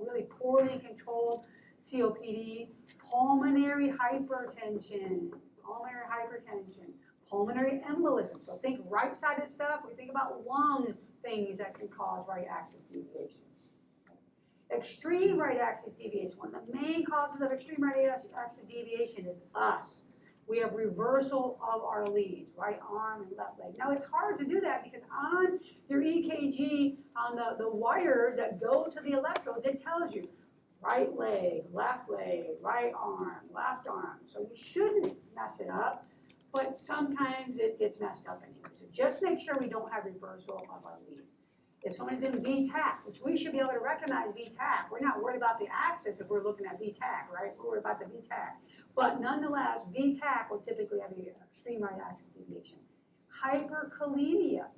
really poorly controlled COPD, pulmonary hypertension, pulmonary embolism. So think right-sided stuff. We think about lung things that can cause right axis deviation. Extreme right axis deviation. One of the main causes of extreme right axis deviation is us. We have reversal of our leads, right arm and left leg. Now it's hard to do that because on your EKG, on the wires that go to the electrodes, it tells you right leg, right arm, left arm. So you shouldn't mess it up, but sometimes it gets messed up anyway. So just make sure we don't have reversal of our leads. If someone's in VTAC, which we should be able to recognize VTAC, we're not worried about the axis if we're looking at VTAC, right? We're worried about the VTAC. But nonetheless, VTAC will typically have an extreme right axis deviation. Hyperkalemia.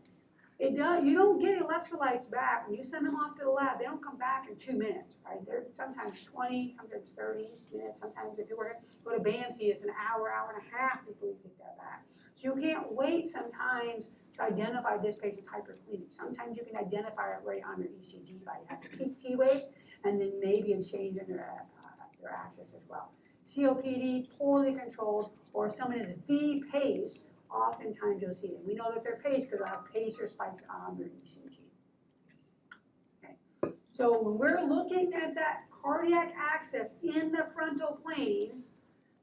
It does. You don't get electrolytes back. When you send them off to the lab, they don't come back in 2 minutes, right? They're sometimes 20, sometimes 30 minutes. Sometimes if you were to go to BAMC, it's an hour, hour and a half before you get that back. So you can't wait sometimes to identify this patient's hyperkalemic. Sometimes you can identify it right on their ECG by having peak T waves, and then maybe a change in their axis as well. COPD, poorly controlled, or if someone is V-paced, oftentimes you'll see it. We know that they're paced because they'll have pacer spikes on their ECG. Okay. So when we're looking at that cardiac axis in the frontal plane,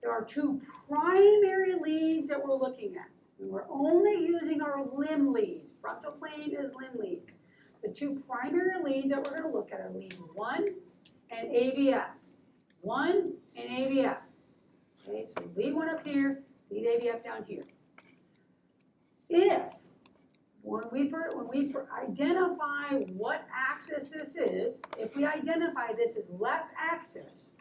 there are two primary leads that we're looking at. And we're only using our limb leads. Frontal plane is limb leads. The two primary leads that we're going to look at are leads 1 and AVF. 1 and AVF. Okay, so lead 1 up here, lead AVF down here. When we identify what axis this is, if we identify this as left axis,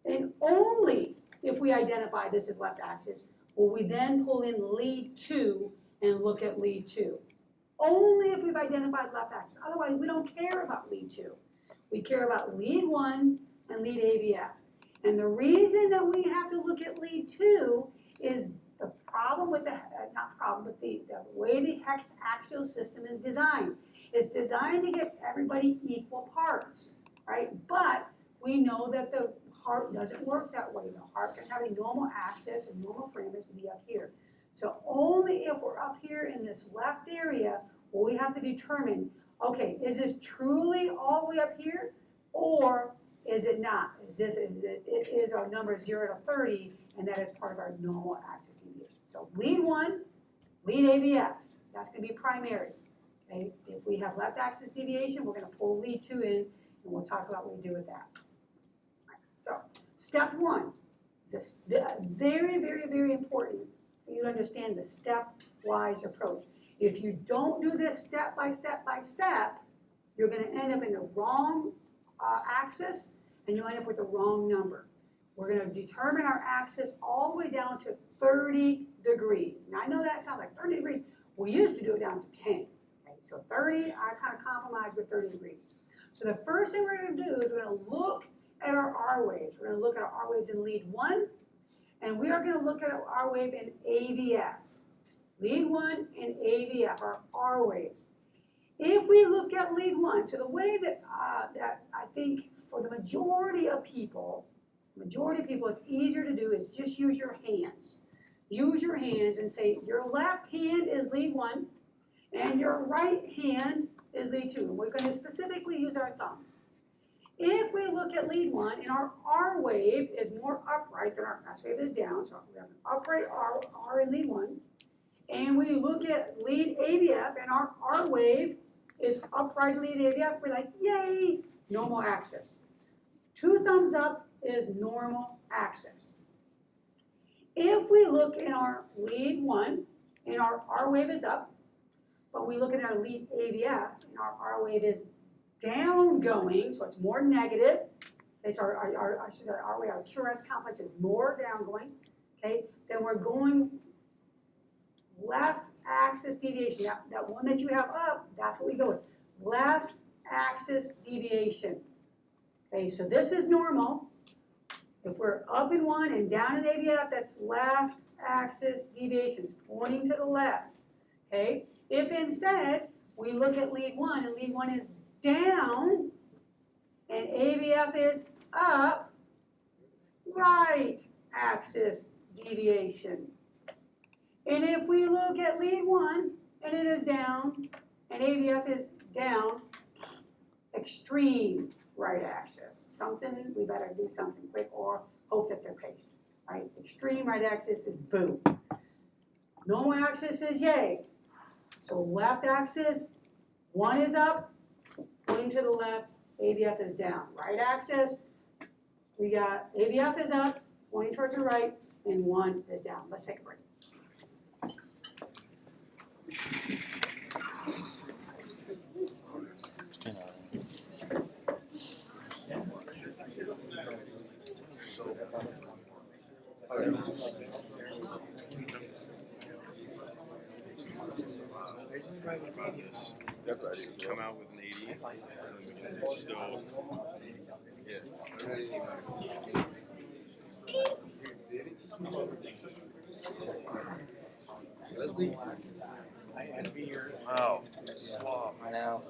and only if we identify this as left axis, will we then pull in lead 2 and look at lead 2. Only if we've identified left axis. Otherwise, we don't care about lead 2. We care about lead 1 and lead AVF. And the reason that we have to look at lead 2 is the problem with the way the hex axial system is designed. It's designed to give everybody equal parts, right? But we know that the heart doesn't work that way. The heart can have a normal axis and normal parameters to be up here. So only if we're up here in this left area will we have to determine, okay, is this truly all the way up here, or is it not? Is our number 0 to 30, and that is part of our normal axis deviation. So lead 1, lead AVF, that's going to be primary. Okay? If we have left axis deviation, we're going to pull lead 2 in, and we'll talk about what we do with that. So step 1 is very, very, very important for you to understand the stepwise approach. If you don't do this step by step by step, you're going to end up in the wrong axis, and you'll end up with the wrong number. We're going to determine our axis all the way down to 30 degrees. Now, I know that sounds like 30 degrees. We used to do it down to 10. Right? So 30, I kind of compromise with 30 degrees. So the first thing we're gonna do is we're gonna look at our R waves. We're gonna look at our R waves in lead 1, and we are gonna look at our R wave in AVF. Lead 1 and AVF, our R wave. If we look at lead 1, so the way that I think for the majority of people, it's easier to do is just use your hands. Use your hands and say your left hand is lead 1 and your right hand is lead 2. And we're going to specifically use our thumbs. If we look at lead 1 and our R wave is more upright than our S wave is down, so we have an upright R in lead 1, and we look at lead AVF and our R wave is upright lead AVF, we're like, yay, normal axis. 2 thumbs up is normal axis. If we look in our lead 1 and our R wave is up, but we look at our lead AVF and our R wave is down going, so it's more negative. Okay, so our wave, our QRS complex is more down going. Okay, then we're going left axis deviation. That one that you have up, that's what we go with. Left axis deviation. Okay, so this is normal. If we're up in 1 and down in AVF, that's left axis deviation. It's pointing to the left. Okay, if instead we look at lead 1 and lead 1 is down and AVF is up, right axis deviation. And if we look at lead 1 and it is down and AVF is down, extreme right axis. Something, we better do something quick or hope that they're paced, right? Extreme right axis is boo. Normal axis is yay. So left axis, 1 is up, pointing to the left, AVF is down. Right axis, we got AVF is up, pointing towards the right, and 1 is down. Let's take a break. That's what I do. Come out with an 80, so it's still, I envy your. wow, slob. I know.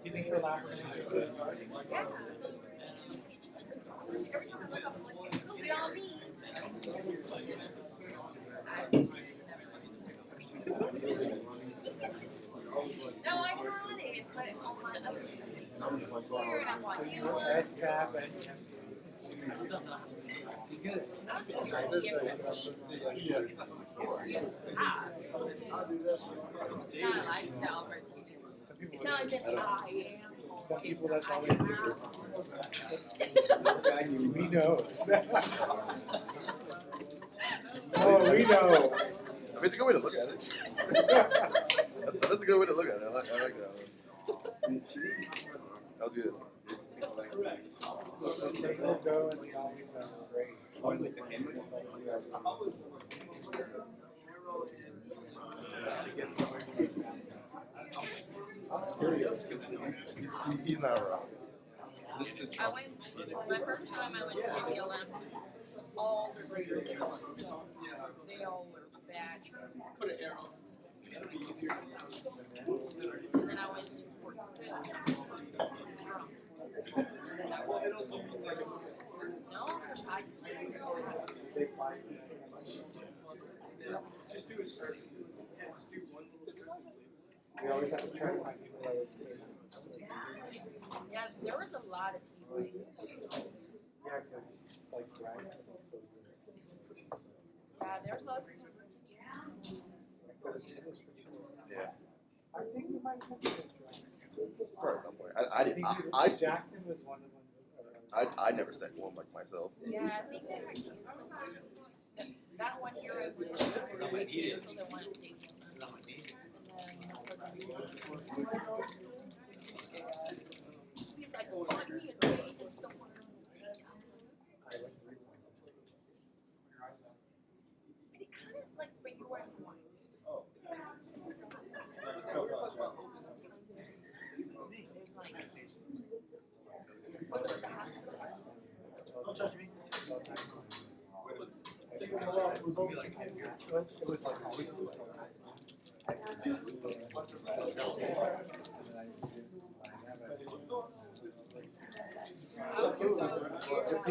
You think you're laughing? No, I know it is, but on my other here, and I'm like, you know what? That's happened. I think it's different. It's not a lifestyle for it's not as if I am. Some people, that's all they do. am. We know. Oh, we know. I mean, it's a good way to look at it. That's a good way to look at it. I like that one. That was good. They will go and the audience are great. He's not around. I went, my first time I went to BLM, all the students, they all were bad. Put an arrow. That'll be easier. And then I went to Fort Sill. No, I They fight. Just do a start. Just do one little start. We always have to try to find people that is. yeah, there was a lot of TV. Yeah, because like right. Yeah, there's a lot of people. Yeah. I think we might have this right. Probably at some point. I didn't. I Jackson was one of the ones that. I never sent one like myself. Yeah, I think they might. Don't judge me. The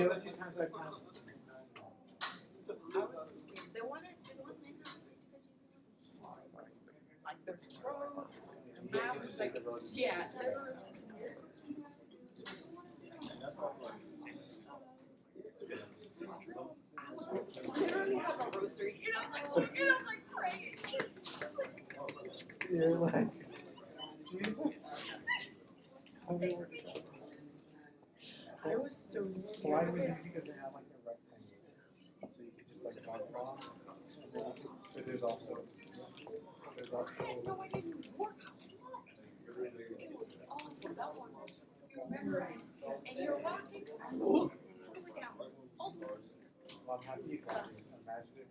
other 2 times I passed. They wanted like the roads, the mountains, like, yeah, never. I was like, literally have a rosary, you know, it's like, praying. You're like, Jesus. I was so Why do we scared. think because they have like a rectangle? So you could just like walk along. But there's also. I had no idea New York, how it was awful, that one. You remember, and you're walking, all the way down, all the way. Well, I'm happy you got it. Imagine it.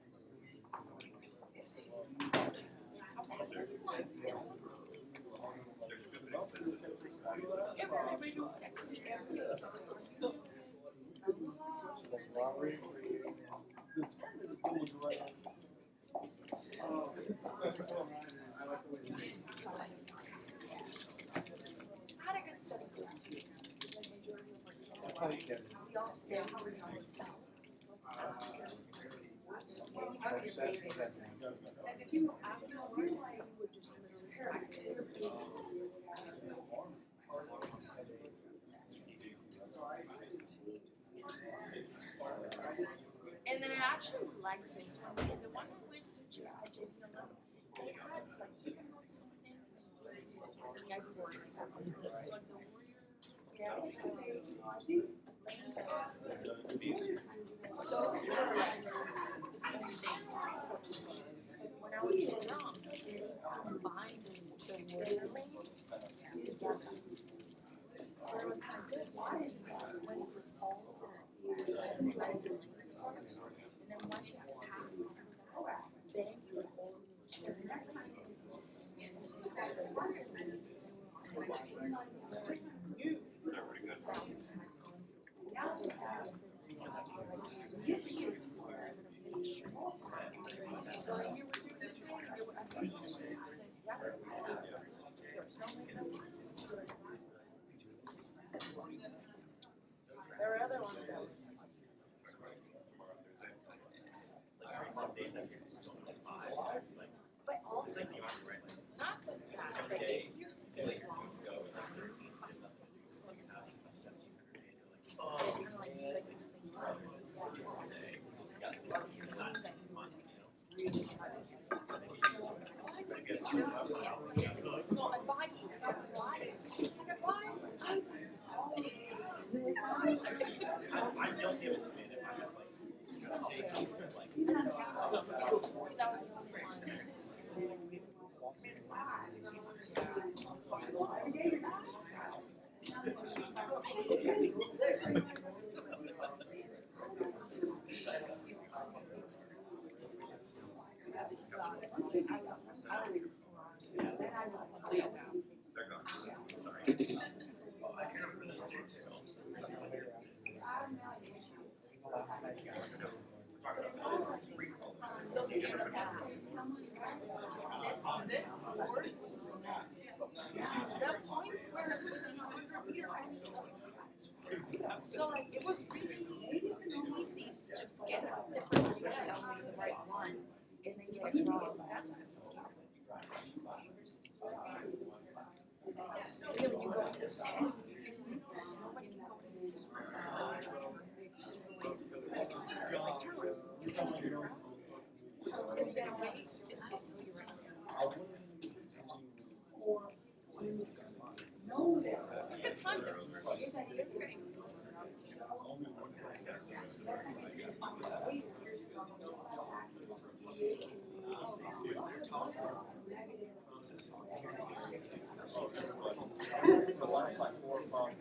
Everybody was texting me every day. Like robbery. I had a good study group too. That's how you get it. We all stayed pretty on the couch. That's that thing. And if you, after a while, you would just literally and then I actually liked this one because the one I went to JJ, they had like different notes on it. I worked so like the warrior, lane passes. Those were like its own thing. When I was young, they combined the warrior lanes together. So it was kind of good. Why is that when it falls and then once you have passed, then you would hold the next time you have the warrior lanes there were other ones that but also, not just that, but if you stay long, well, advice, why? Advice, I was like, I'm guilty of it too, man. If I'm like, because I was the only one. So scared of that. This sport was so bad. The points were so like it was really easy to just get a different position on the right one and then get it wrong. That's what I was scared of. And then when you go to the 10, nobody can go to the 10. Like turn around. And then wait, and I'll tell you right now. Or no, look at time difference. It's great. The last like 4 or 5.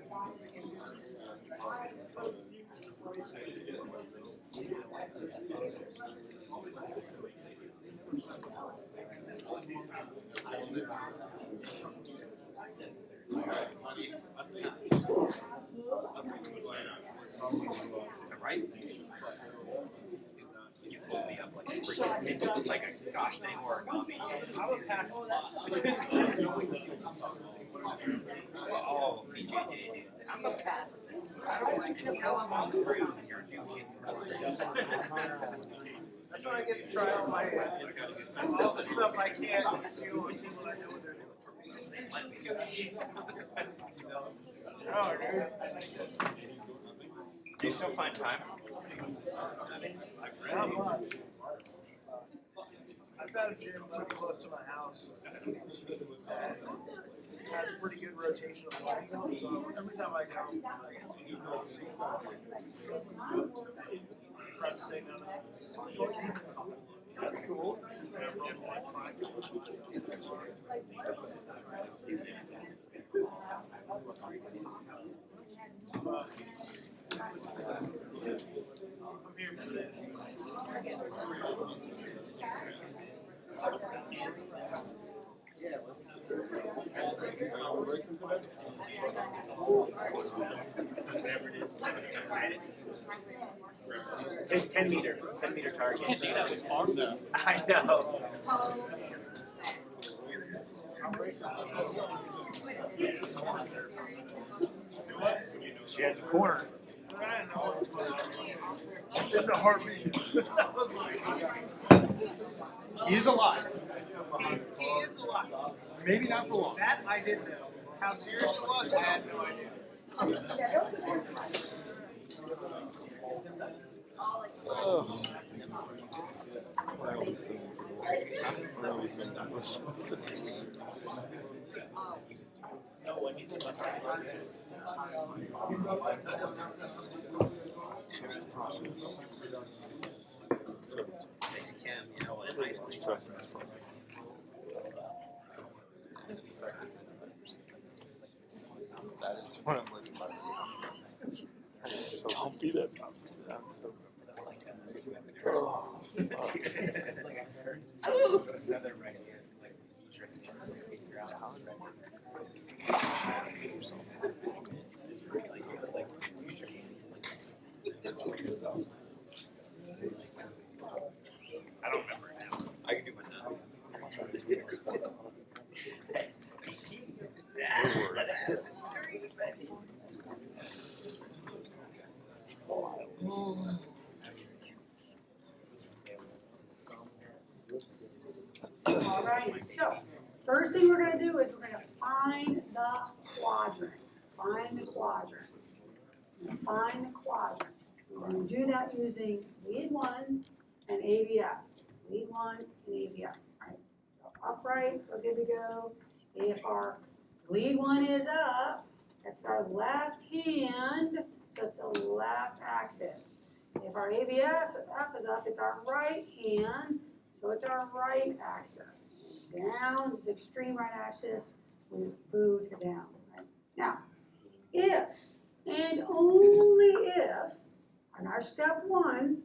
You pull me up like a freaking, like a gosh dang origami. I would pass. Oh, BJJ. I'm a pacifist. I don't like to tell them I'm screwed and you're doing That's when I get to try all my all the stuff I can't do with people I know they're doing for me. Oh, dude. Do you still find time? Not much. I've got a gym pretty close to my house. And had a pretty good rotation of lighting on, so every time I go, try to say no. That's cool. I'm here for this. Take 10 meter target. I know. She has a corner. It's a heartbeat. He is alive. He is alive. Maybe not for long. That I did know. How serious it was, I had no idea. Trust the process. Kim, you know, in high school. Trust this process. That is what I'm looking for. So don't be that. I don't remember it now. I can do it now. Alright, so, first thing we're gonna do is we're gonna find the quadrant. Find the quadrant. We're gonna find the quadrant. We're gonna do that using lead one and AVF. Lead one and AVF. Alright, so upright, we're good to go. If our lead one is up, that's our left hand, so it's the left axis. If our AVS is up, it's our right hand, so it's our right axis. Down is extreme right axis, we move to down. Right? Now, if and only if, on our step one,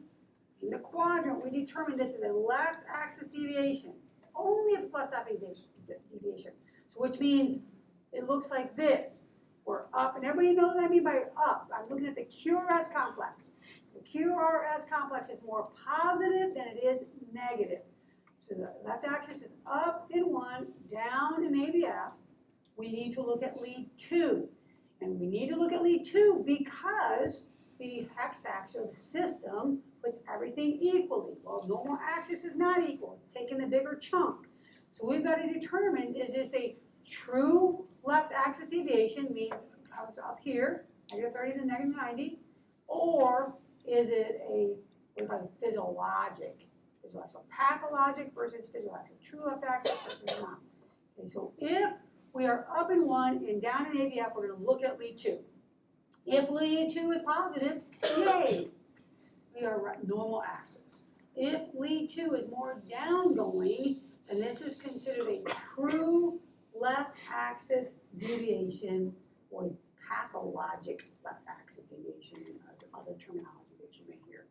in the quadrant, we determine this is a left axis deviation. Only if it's left axis deviation. So which means it looks like this. We're up, and everybody knows what I mean by up. I'm looking at the QRS complex. The QRS complex is more positive than it is negative. So the left axis is up in one, down in AVF. We need to look at lead two. And we need to look at lead two because the hex axis of the system puts everything equally. Well, normal axis is not equal. It's taking the bigger chunk. So we've got to determine, is this a true left axis deviation, means it's up here, -30 to -90, or is it a, what we call physiologic? So pathologic versus physiologic, true left axis versus not. Okay, so if we are up in one and down in AVF, we're going to look at lead two. If lead two is positive, yay, we are normal axis. If lead two is more down going, then this is considered a true left axis deviation or pathologic left axis deviation, as other terminology that you may hear.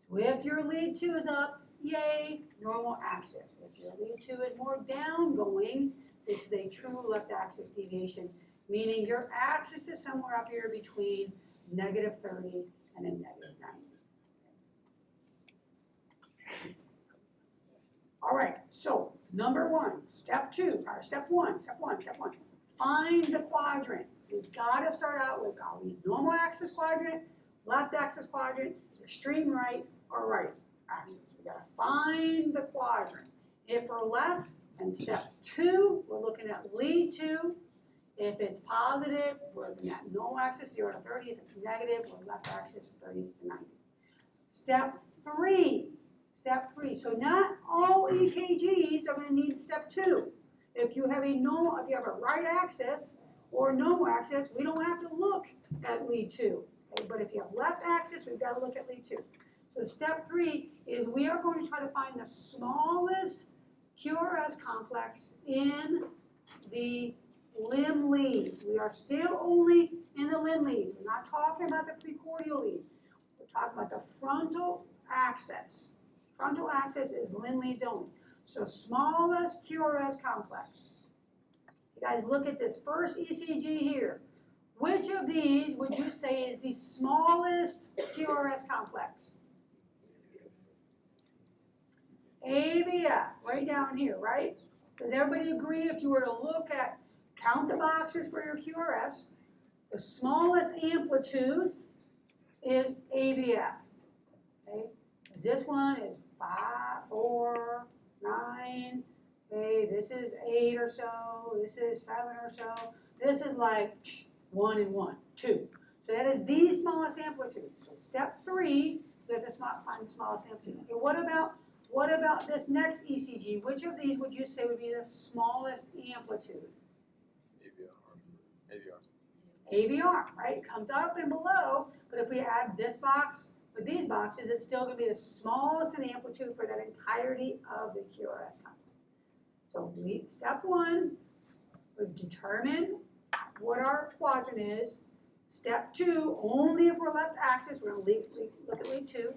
So if your lead two is up, yay, normal axis. If your lead two is more down going, this is a true left axis deviation, meaning your axis is somewhere up here between -30 and a -90. So, number one, step one. Find the quadrant. We've gotta start out with our normal axis quadrant, left axis quadrant, extreme right or right axis. We gotta find the quadrant. If we're left, then step two, we're looking at lead two. If it's positive, we're looking at normal axis 0 to 30. If it's negative, we're left axis 30 to 90. Step three. So not all EKGs are going to need step two. If you have a right axis or normal axis, we don't have to look at lead two. Okay? But if you have left axis, we've got to look at lead two. So step three is we are going to try to find the smallest QRS complex in the limb lead. We are still only in the limb leads. We're not talking about the precordial leads. We're talking about the frontal axis. Frontal axis is limb leads only. So smallest QRS complex. You guys look at this first ECG here. Which of these would you say is the smallest QRS complex? AVF, right down here, right? Does everybody agree if you were to look at, count the boxes for your QRS, the smallest amplitude is AVF, okay? This one is 5, 4, 9, okay, this is 8 or so, this is 7 or so, this is like 1 and 1, 2. So that is the smallest amplitude. So step 3, we have to find the smallest amplitude. Okay, what about this next ECG? Which of these would you say would be the smallest amplitude? AVR, right? It comes up and below, but if we add this box with these boxes, it's still going to be the smallest in amplitude for that entirety of the QRS complex. So step 1, we determine what our quadrant is. Step 2, only if we're left axis, we're going to look at lead 2.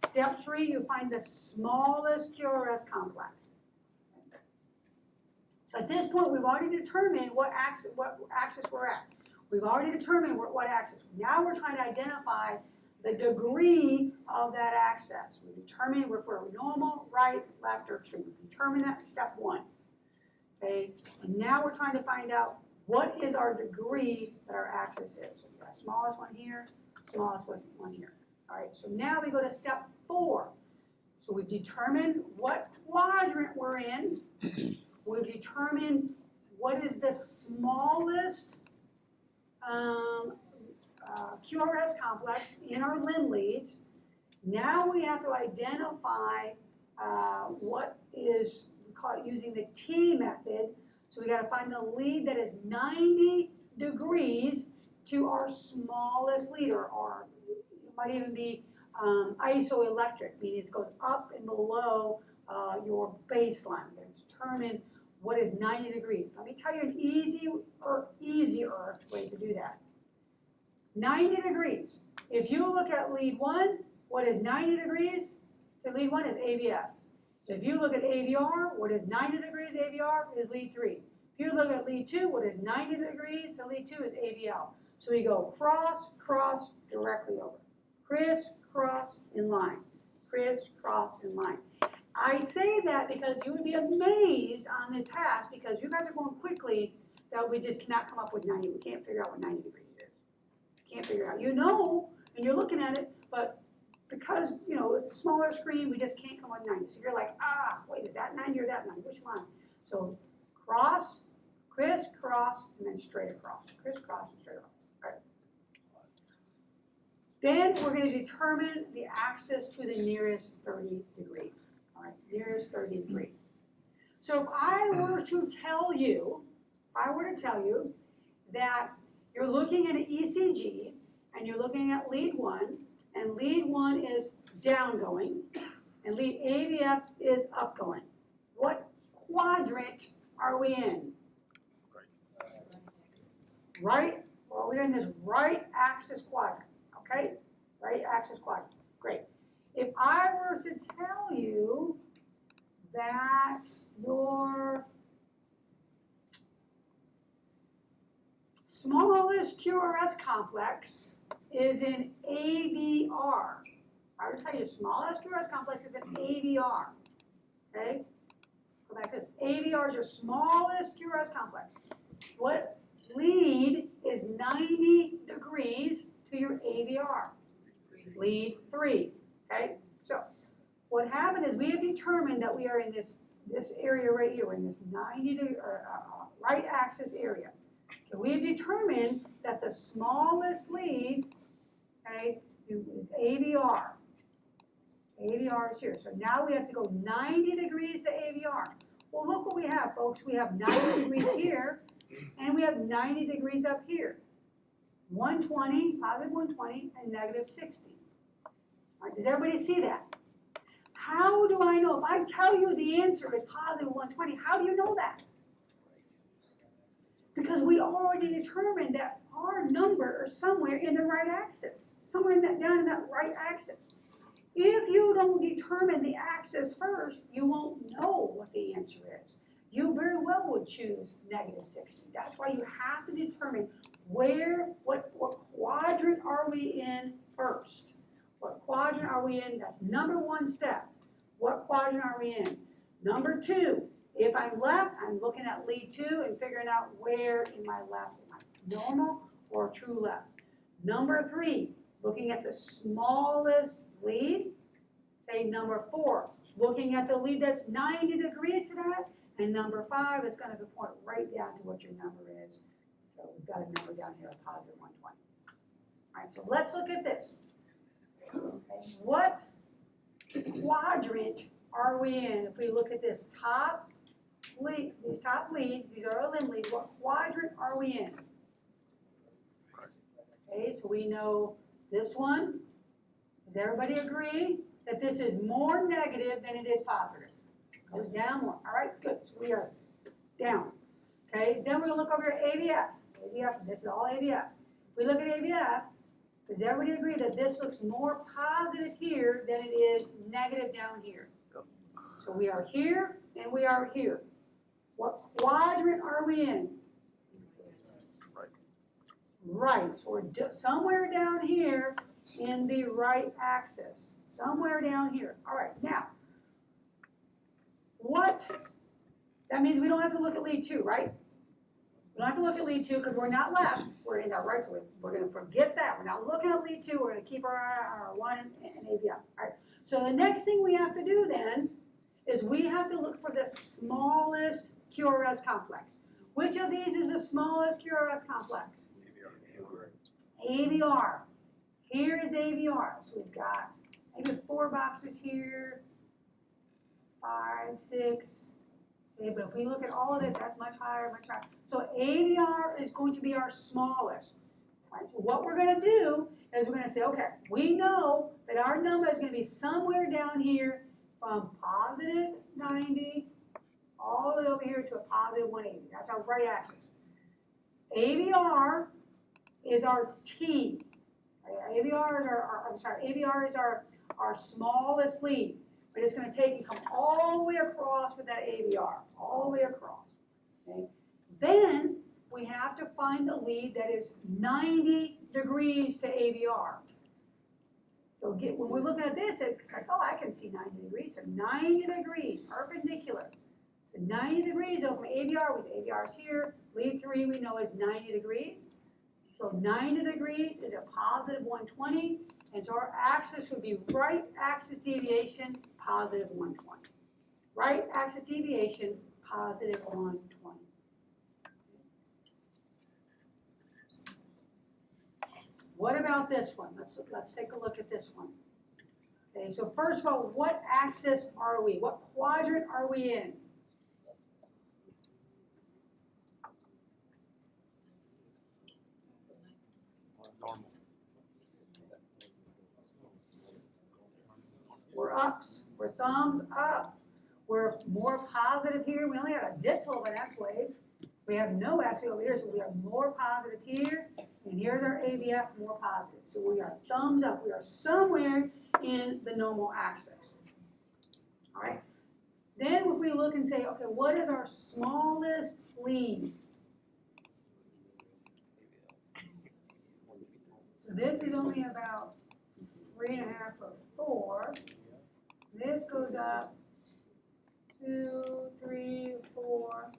Step 3, you find the smallest QRS complex. So at this point, we've already determined what axis we're at. We've already determined what axis. Now we're trying to identify the degree of that axis. We determine if we're normal, right, left, or true. We determine that in step 1. Okay, and now we're trying to find out what is our degree that our axis is. So we've got the smallest one here, smallest one here. All right, so now we go to step 4. So we've determined what quadrant we're in. We've determined what is the smallest QRS complex in our limb leads. Now we have to identify what is, we call it using the T method. So we got to find the lead that is 90 degrees to our smallest lead, or it might even be isoelectric, meaning it goes up and below your baseline. We're going to determine what is 90 degrees. Let me tell you an easier way to do that. 90 degrees. If you look at lead 1, what is 90 degrees to lead 1 is AVF. If you look at AVR, what is 90 degrees AVR is lead 3. If you look at lead 2, what is 90 degrees to lead 2 is AVL. So we go cross, cross, directly over. Criss, cross, in line. Criss, cross, in line. I say that because you would be amazed on the task, because you guys are going quickly, that we just cannot come up with 90. We can't figure out what 90 degrees is. Can't figure it out. You know, and you're looking at it, but because, you know, it's a smaller screen, we just can't come up with 90. So you're like, wait, is that 90 or that 90? Which line? So cross, criss, cross, and then straight across. Criss, cross, and straight across. Right. Then we're going to determine the axis to the nearest 30 degrees. All right, nearest 30 degrees. So if I were to tell you that you're looking at an ECG and you're looking at lead 1, and lead 1 is downgoing, and lead AVF is upgoing, what quadrant are we in? Right? Well, we're in this right axis quadrant, okay? Right axis quadrant, great. If I were to tell you that your smallest QRS complex is in AVR, I would tell you smallest QRS complex is in AVR, okay? Go back to this. AVR is your smallest QRS complex. What lead is 90 degrees to your AVR? Lead 3, okay? So what happened is we have determined that we are in this area right here. We're in this 90 degree, right axis area. So we have determined that the smallest lead, okay, is AVR. AVR is here. So now we have to go 90 degrees to AVR. Well, look what we have, folks. We have 90 degrees here, and we have 90 degrees up here. 120, positive 120, and negative 60. All right, does everybody see that? How do I know? If I tell you the answer is positive 120, how do you know that? Because we already determined that our number is somewhere in the right axis, somewhere in that, down in that right axis. If you don't determine the axis first, you won't know what the answer is. You very well would choose negative 60. That's why you have to determine what quadrant are we in first. What quadrant are we in? That's number one step. What quadrant are we in? Number two, if I'm left, I'm looking at lead 2 and figuring out where in my left, am I normal or true left? Number 3, looking at the smallest lead. Okay, number 4, looking at the lead that's 90 degrees to that. And number 5, it's going to point right down to what your number is. So we've got a number down here of positive 120. All right, so let's look at this. Okay, what quadrant are we in? If we look at this top lead, these top leads, these are our limb leads, what quadrant are we in? Okay, so we know this one. Does everybody agree that this is more negative than it is positive? Goes down more. All right, good. So we are down. Okay, then we're going to look over at AVF. AVF, this is all AVF. If we look at AVF, does everybody agree that this looks more positive here than it is negative down here? So we are here and we are here. What quadrant are we in? Right. So we're somewhere down here in the right axis. Somewhere down here. All right, now, that means we don't have to look at lead 2, right? We don't have to look at lead 2 because we're not left. We're in our right, so we're going to forget that. We're not looking at lead 2. We're going to keep our 1 and AVF. All right. So the next thing we have to do then is we have to look for the smallest QRS complex. Which of these is the smallest QRS complex? AVR. Here is AVR. So we've got maybe 4 boxes here, 5, 6. Okay, but if we look at all of this, that's much higher, much higher. So AVR is going to be our smallest. Right? So what we're going to do is we're going to say, okay, we know that our number is going to be somewhere down here from positive 90 all the way over here to a positive 180. That's our right axis. AVR is our T. Right? AVR is our smallest lead. But it's going to take and come all the way across with that AVR, all the way across. Okay? Then we have to find the lead that is 90 degrees to AVR. So when we're looking at this, it's like, oh, I can see 90 degrees. So 90 degrees, perpendicular. So 90 degrees over from AVR, which AVR is here. Lead 3 we know is 90 degrees. So 90 degrees is a positive 120. And so our axis would be right axis deviation, positive 120. Right axis deviation, positive 120. What about this one? Let's take a look at this one. Okay, so first of all, what axis are we? What quadrant are we in? Normal. We're ups. We're thumbs up. We're more positive here. We only have a ditzel of an X wave. We have no X wave over here, so we are more positive here. And here's our AVF, more positive. So we are thumbs up. We are somewhere in the normal axis. All right. Then if we look and say, okay, what is our smallest lead? So this is only about 3.5 or 4. This goes up 2, 3, 4.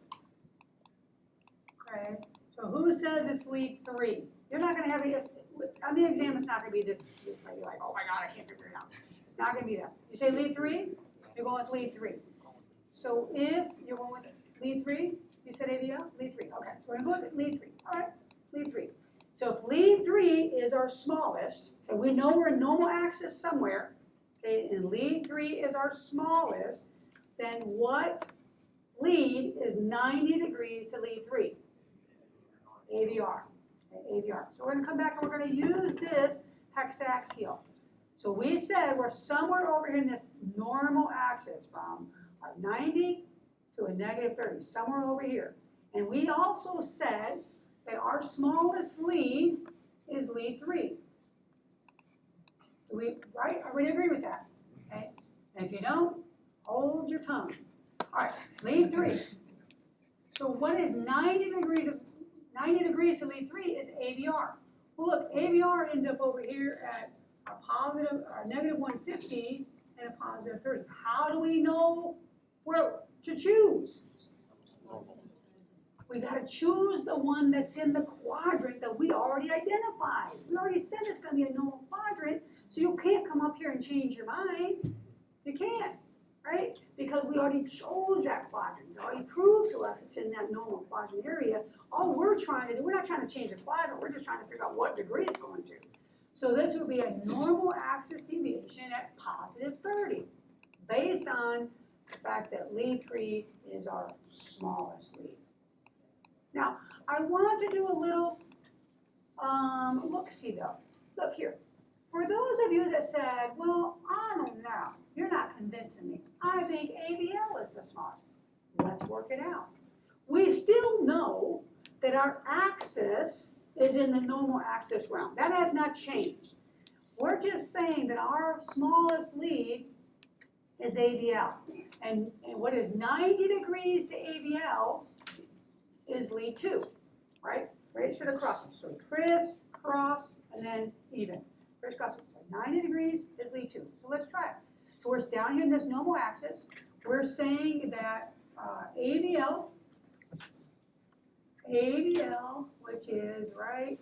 Okay, so who says it's lead 3? You're not gonna have any, on the exam, it's not gonna be this like, you're like, oh my God, I can't figure it out. It's not gonna be that. You say lead 3, you're going with lead 3. So if you're going with lead 3, you said AVL, lead 3. Okay, so we're gonna go with lead 3. All right, lead 3. So if lead 3 is our smallest, and we know we're in normal axis somewhere, okay, and lead 3 is our smallest, then what lead is 90 degrees to lead 3? AVR. Okay, AVR. So we're gonna come back and we're gonna use this hexaxial. So we said we're somewhere over here in this normal axis from a 90 to a negative 30, somewhere over here. And we also said that our smallest lead is lead 3. Do we, right? Everybody agree with that? Okay? And if you don't, hold your tongue. All right, lead 3. So what is 90 degrees to lead 3 is AVR. Well, look, AVR ends up over here at a positive, or negative 150 and a positive 30. How do we know where to choose? We got to choose the one that's in the quadrant that we already identified. We already said it's going to be a normal quadrant, so you can't come up here and change your mind. You can't, right? Because we already chose that quadrant. It already proved to us it's in that normal quadrant area. All we're trying to do, we're not trying to change the quadrant, we're just trying to figure out what degree it's going to. So this would be a normal axis deviation at positive 30, based on the fact that lead 3 is our smallest lead. Now, I want to do a little look-see though. Look here. For those of you that said, well, I don't know, you're not convincing me. I think AVL is the smallest. Let's work it out. We still know that our axis is in the normal axis realm. That has not changed. We're just saying that our smallest lead is AVL. And what is 90 degrees to AVL is lead 2, right? Right straight across. So criss, cross, and then even. Criss, cross. So 90 degrees is lead 2. So let's try it. So we're down here in this normal axis. We're saying that AVL, which is right,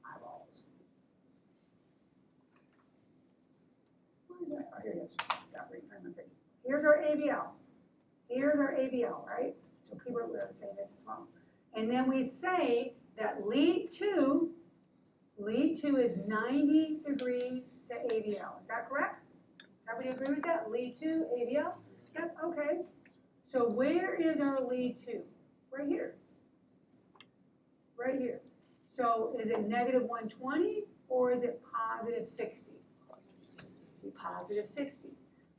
eyeballs. Where is that? Oh, here it is. Got right in front of my face. Here's our AVL. Here's our AVL, right? So people are saying this is wrong. And then we say that lead 2 is 90 degrees to AVL. Is that correct? Everybody agree with that? Lead 2, AVL? Yep, okay. So where is our lead 2? Right here. Right here. So is it negative 120 or is it positive 60? Positive 60.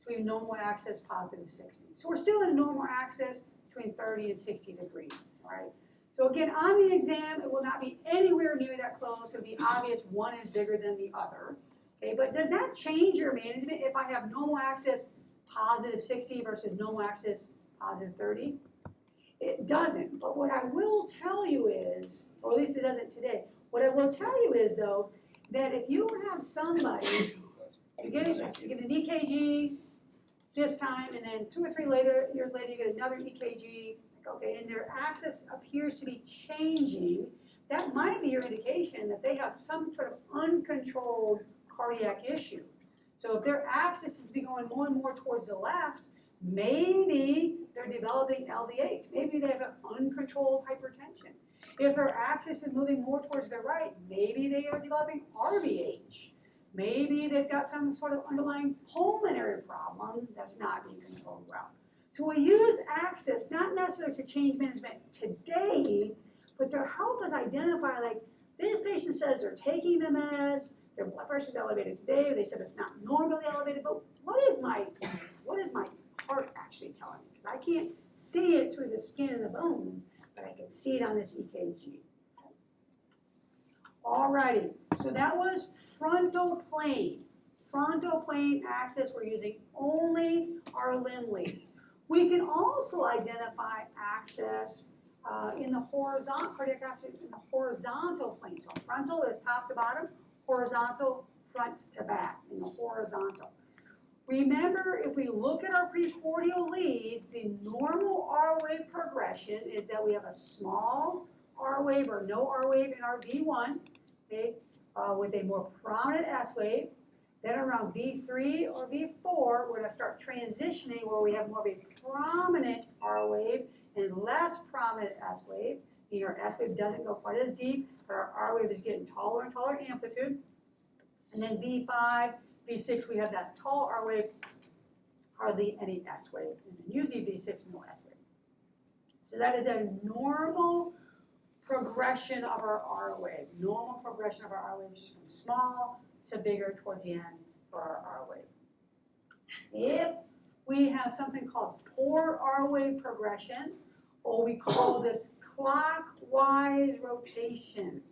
Between normal axis, positive 60. So we're still in normal axis between 30 and 60 degrees, right? So again, on the exam, it will not be anywhere near that close. It'll be obvious one is bigger than the other. Okay, but does that change your management if I have normal axis positive 60 versus normal axis positive 30? It doesn't, but what I will tell you is, or at least it doesn't today, what I will tell you is though, that if you have somebody, you get an EKG this time, and then 2 or 3 years later, you get another EKG, okay, and their axis appears to be changing, that might be your indication that they have some sort of uncontrolled cardiac issue. So if their axis is going more and more towards the left, maybe they're developing LVH. Maybe they have an uncontrolled hypertension. If their axis is moving more towards the right, maybe they are developing RVH. Maybe they've got some sort of underlying pulmonary problem that's not being controlled well. So we use axis not necessarily to change management today, but to help us identify, like, this patient says they're taking the meds, their blood pressure is elevated today, they said it's not normally elevated, but what is my heart actually telling me? Because I can't see it through the skin and the bones, but I can see it on this EKG. Alrighty, so that was frontal plane. Frontal plane axis, we're using only our limb leads. We can also identify axis in the horizontal, cardiac axis in the horizontal plane. So frontal is top to bottom, horizontal front to back in the horizontal. Remember, if we look at our precordial leads, the normal R wave progression is that we have a small R wave or no R wave in our V1, okay, with a more prominent S wave. Then around V3 or V4, we're going to start transitioning where we have more of a prominent R wave and less prominent S wave. Meaning our S wave doesn't go quite as deep, but our R wave is getting taller and taller amplitude. And then V5, V6, we have that tall R wave, hardly any S wave. And then usually V6, no S wave. So that is a normal progression of our R wave. Normal progression of our R wave is from small to bigger towards the end for our R wave. If we have something called poor R wave progression, or we call this clockwise rotation.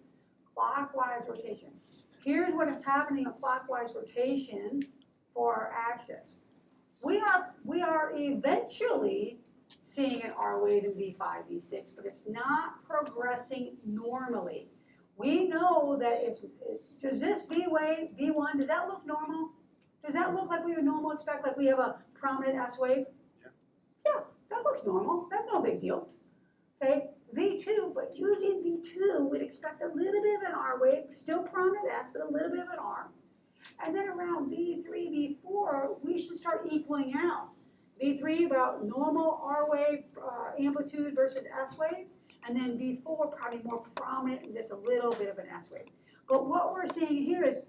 Clockwise rotation. Here's what is happening in clockwise rotation for our axis. We are eventually seeing an R wave in V5, V6, but it's not progressing normally. We know that does this V wave, V1, does that look normal? Does that look like we would normally expect, like we have a prominent S wave? Yeah, that looks normal. That's no big deal. Okay, V2, but using V2, we'd expect a little bit of an R wave, still prominent S, but a little bit of an R. And then around V3, V4, we should start equaling out. V3 about normal R wave amplitude versus S wave, and then V4 probably more prominent and just a little bit of an S wave. But what we're seeing here is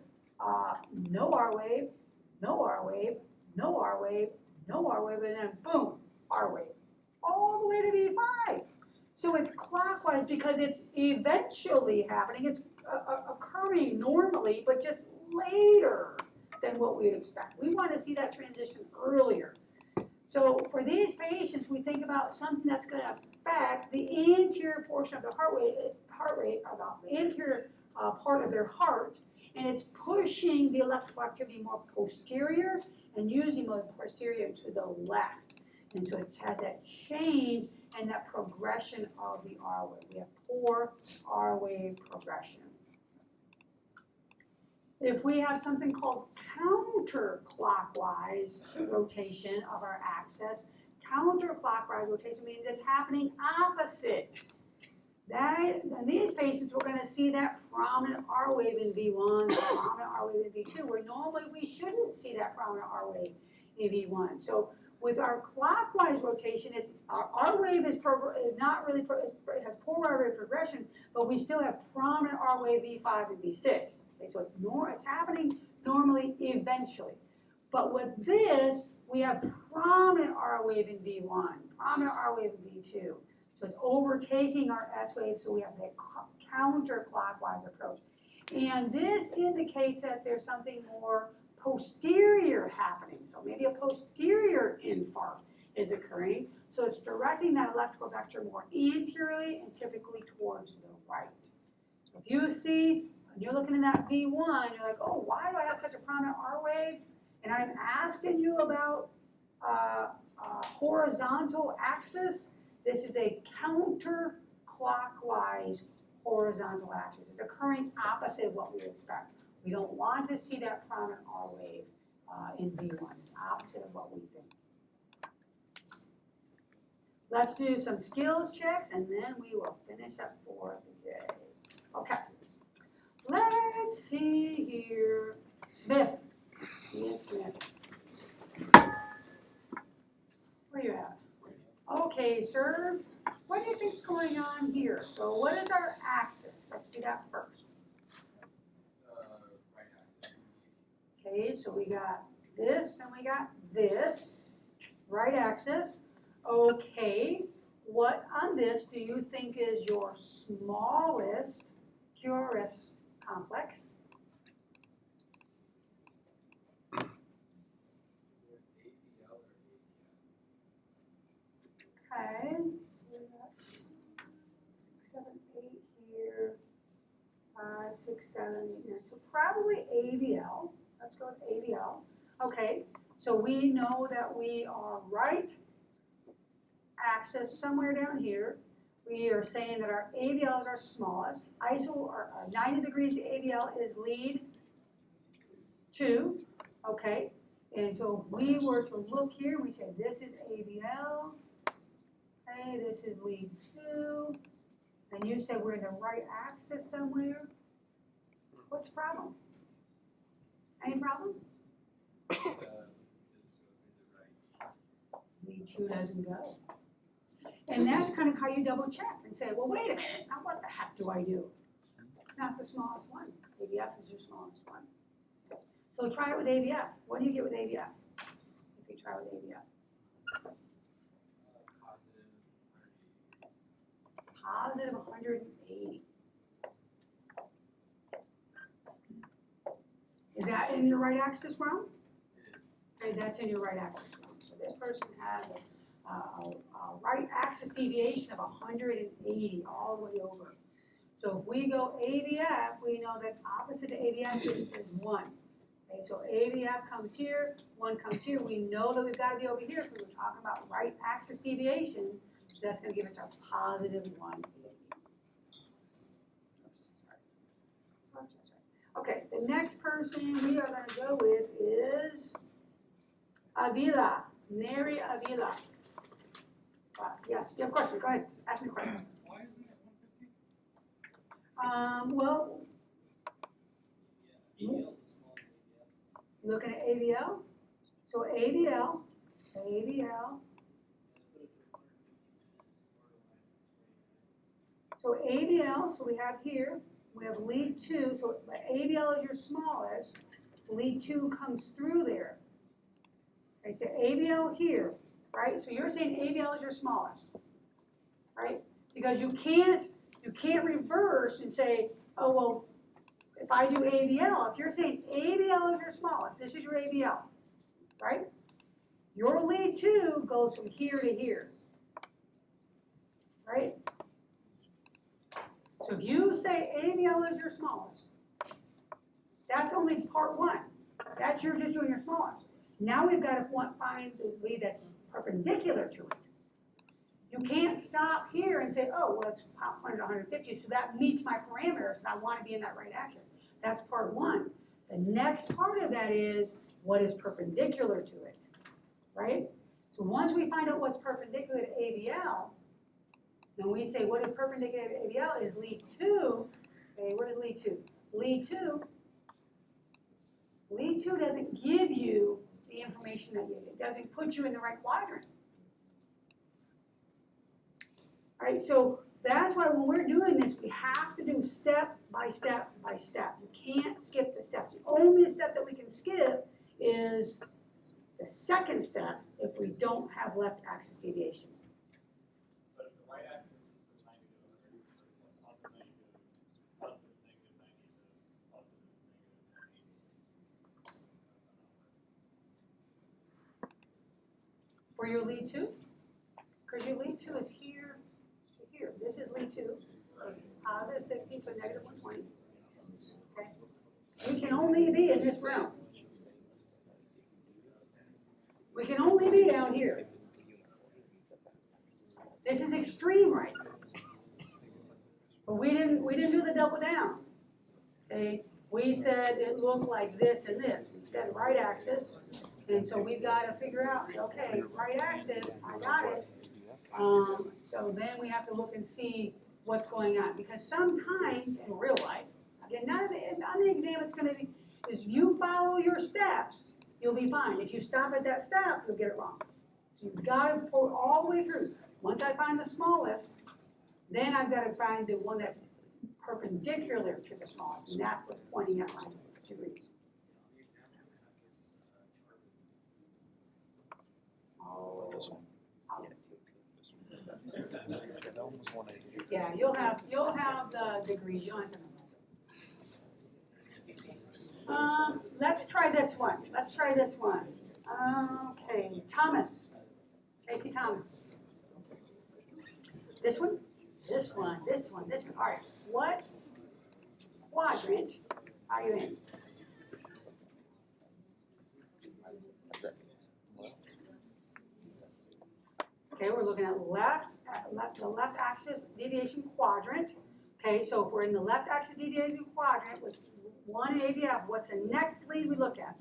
no R wave, no R wave, no R wave, no R wave, and then boom, R wave, all the way to V5. So it's clockwise because it's eventually happening. It's occurring normally, but just later than what we'd expect. We want to see that transition earlier. So for these patients, we think about something that's going to affect the anterior portion of the heart rate, or the anterior part of their heart, and it's pushing the electrical activity more posterior and using more posterior to the left. And so it has that change and that progression of the R wave. We have poor R wave progression. If we have something called counterclockwise rotation of our axis, counterclockwise rotation means it's happening opposite. In these patients, we're going to see that prominent R wave in V1, prominent R wave in V2, where normally we shouldn't see that prominent R wave in V1. So with our clockwise rotation, our R wave is not really, it has poor R wave progression, but we still have prominent R wave V5 and V6. Okay, so it's happening normally, eventually. But with this, we have prominent R wave in V1, prominent R wave in V2. So it's overtaking our S wave, so we have that counterclockwise approach. And this indicates that there's something more posterior happening. So maybe a posterior infarct is occurring. So it's directing that electrical vector more anteriorly and typically towards the right. So if you see, when you're looking in that V1, you're like, oh, why do I have such a prominent R wave? And I'm asking you about horizontal axis. This is a counterclockwise horizontal axis. It's occurring opposite of what we expect. We don't want to see that prominent R wave in V1. It's opposite of what we think. Let's do some skills checks, and then we will finish up for the day. Okay. Let's see here. Smith. Ian Smith. Where you at? Okay, sir. What do you think's going on here? So what is our axis? Let's do that first. Okay, so we got this and we got this. Right axis. Okay, what on this do you think is your smallest QRS complex? Okay, so we got 6, 7, 8 here, 5, 6, 7, 8, 9. So probably AVL. Let's go with AVL. Okay, so we know that we are right axis somewhere down here. We are saying that our AVL is our smallest. ISO, or 90 degrees to AVL is lead 2. Okay, And so if we were to look here, we say this is ABL, okay, this is lead 2, and you said we're in the right axis somewhere. What's the problem? Any problem? Lead 2 doesn't go. And that's kind of how you double check and say, well, wait a minute, now what the heck do I do? It's not the smallest one. ABF is your smallest one. So try it with ABF. What do you get with ABF? If you try with ABF. Positive 180. Is that in your right axis realm? Okay, that's in your right axis realm. So this person has a right axis deviation of 180 all the way over. So if we go ABF, we know that's opposite to ABS is 1. Okay, so ABF comes here, 1 comes here. We know that we've got to be over here because we're talking about right axis deviation. So that's going to give us our positive 180. Okay, the next person we are going to go with is Avila, Neri Avila. Yes, you have a question, go ahead, ask me a question. Why isn't it 150? Well, looking at ABL, so ABL, so ABL, so we have here, we have lead 2, so ABL is your smallest, lead 2 comes through there. Okay, so ABL here, right? So you're saying ABL is your smallest, right? Because you can't reverse and say, oh, well, if I do ABL, if you're saying ABL is your smallest, this is your ABL, right? Your lead 2 goes from here to here, right? So if you say ABL is your smallest, that's only part 1. That's you're just doing your smallest. Now we've got to find the lead that's perpendicular to it. You can't stop here and say, oh, well, it's 100 to 150, so that meets my parameters, and I want to be in that right axis. That's part 1. The next part of that is what is perpendicular to it, right? So once we find out what's perpendicular to ABL, then we say what is perpendicular to ABL is lead 2. Okay, what is lead 2? Lead 2 doesn't give you the information that you need. It doesn't put you in the right quadrant. All right, so that's why when we're doing this, we have to do step by step by step. You can't skip the steps. The only step that we can skip is the second step if we don't have left axis deviation. So if the right axis is the 90 to 30%, positive, negative, positive, negative, 90 to positive, negative, 80. For your lead 2? Because your lead 2 is here to here. This is lead 2. Positive 60 to negative 120. Okay? We can only be in this realm. We can only be down here. This is extreme right. But we didn't do the double down. Okay? We said it looked like this and this. We said right axis. And so we've got to figure out, okay, right axis, I got it. So then we have to look and see what's going on. Because sometimes in real life, again, on the exam it's going to be, is you follow your steps, you'll be fine. If you stop at that step, you'll get it wrong. So you've got to pull all the way through. Once I find the smallest, then I've got to find the one that's perpendicular to the smallest. And that's what's pointing at my degrees. Yeah, you'll have the degrees. You don't have to. Let's try this one. Okay, Thomas. Casey Thomas. This one. All right. What quadrant are you in? Okay, we're looking at the left axis deviation quadrant. Okay, so if we're in the left axis deviation quadrant with 1 ABF, what's the next lead we look at?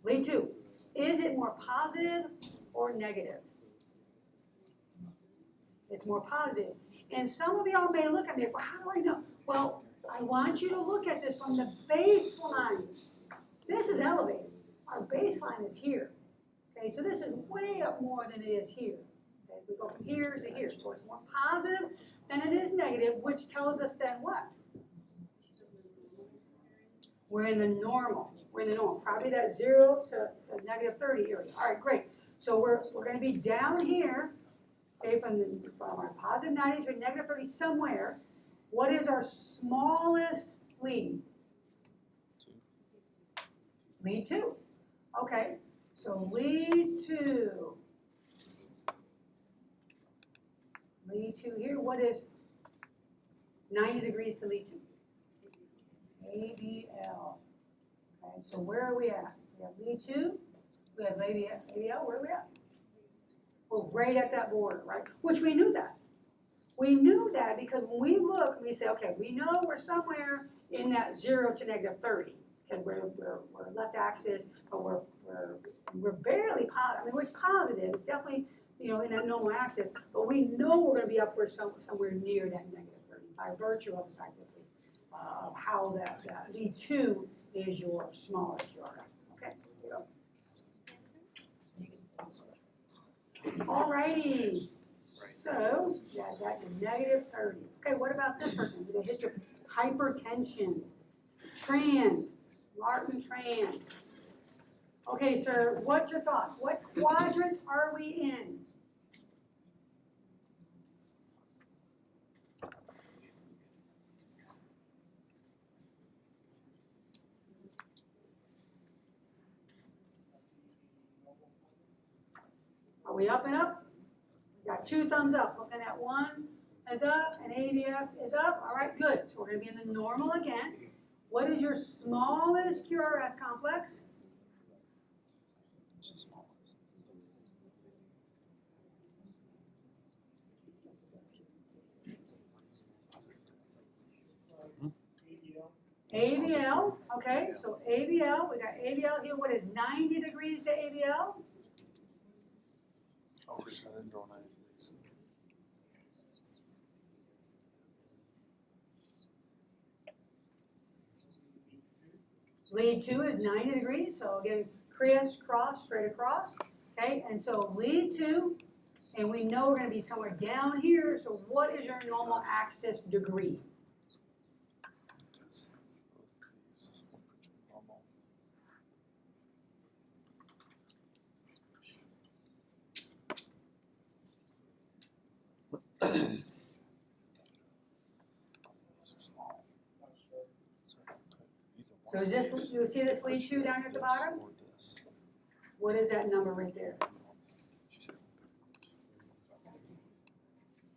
Lead 2. Is it more positive or negative? It's more positive. And some of y'all may look at me, well, how do I know? Well, I want you to look at this from the baseline. This is elevated. Our baseline is here. Okay, so this is way up more than it is here. Okay, we go from here to here. So it's more positive than it is negative, which tells us then what? We're in the normal. We're in the normal. Probably that 0 to negative 30 area. All right, great. So we're going to be down here, okay, from our positive 90 to negative 30 somewhere. What is our smallest lead? Lead 2. Okay, so lead 2. Lead 2 here. What is 90 degrees to lead 2? ABL. Okay, so where are we at? We have lead 2. We have ABL. Where are we at? We're right at that border, right? Which we knew that. We knew that because when we look, we say, okay, we know we're somewhere in that 0 to negative 30. Okay, we're left axis, but we're barely positive. I mean, we're positive. It's definitely, in that normal axis, but we know we're going to be upward somewhere near that negative 30 by virtue of the fact that of how that lead 2 is your smallest QRS. Okay, here we go. Alrighty. So that's a negative 30. Okay, what about this person with a history of hypertension? Tran, Martin Tran. Okay, sir, what's your thoughts? What quadrant are we in? Are we up and up? We got 2 thumbs up. Looking at 1 is up and ABF is up. All right, good. So we're going to be in the normal again. What is your smallest QRS complex? ABL, okay, so ABL, we got ABL here. What is 90 degrees to ABL? Oh, I didn't draw 90 degrees. Lead 2 is 90 degrees, so again, crisscross, straight across, okay, and so lead 2, and we know we're going to be somewhere down here, so what is your normal axis degree? So is this, you see this lead 2 down here at the bottom? What is that number right there?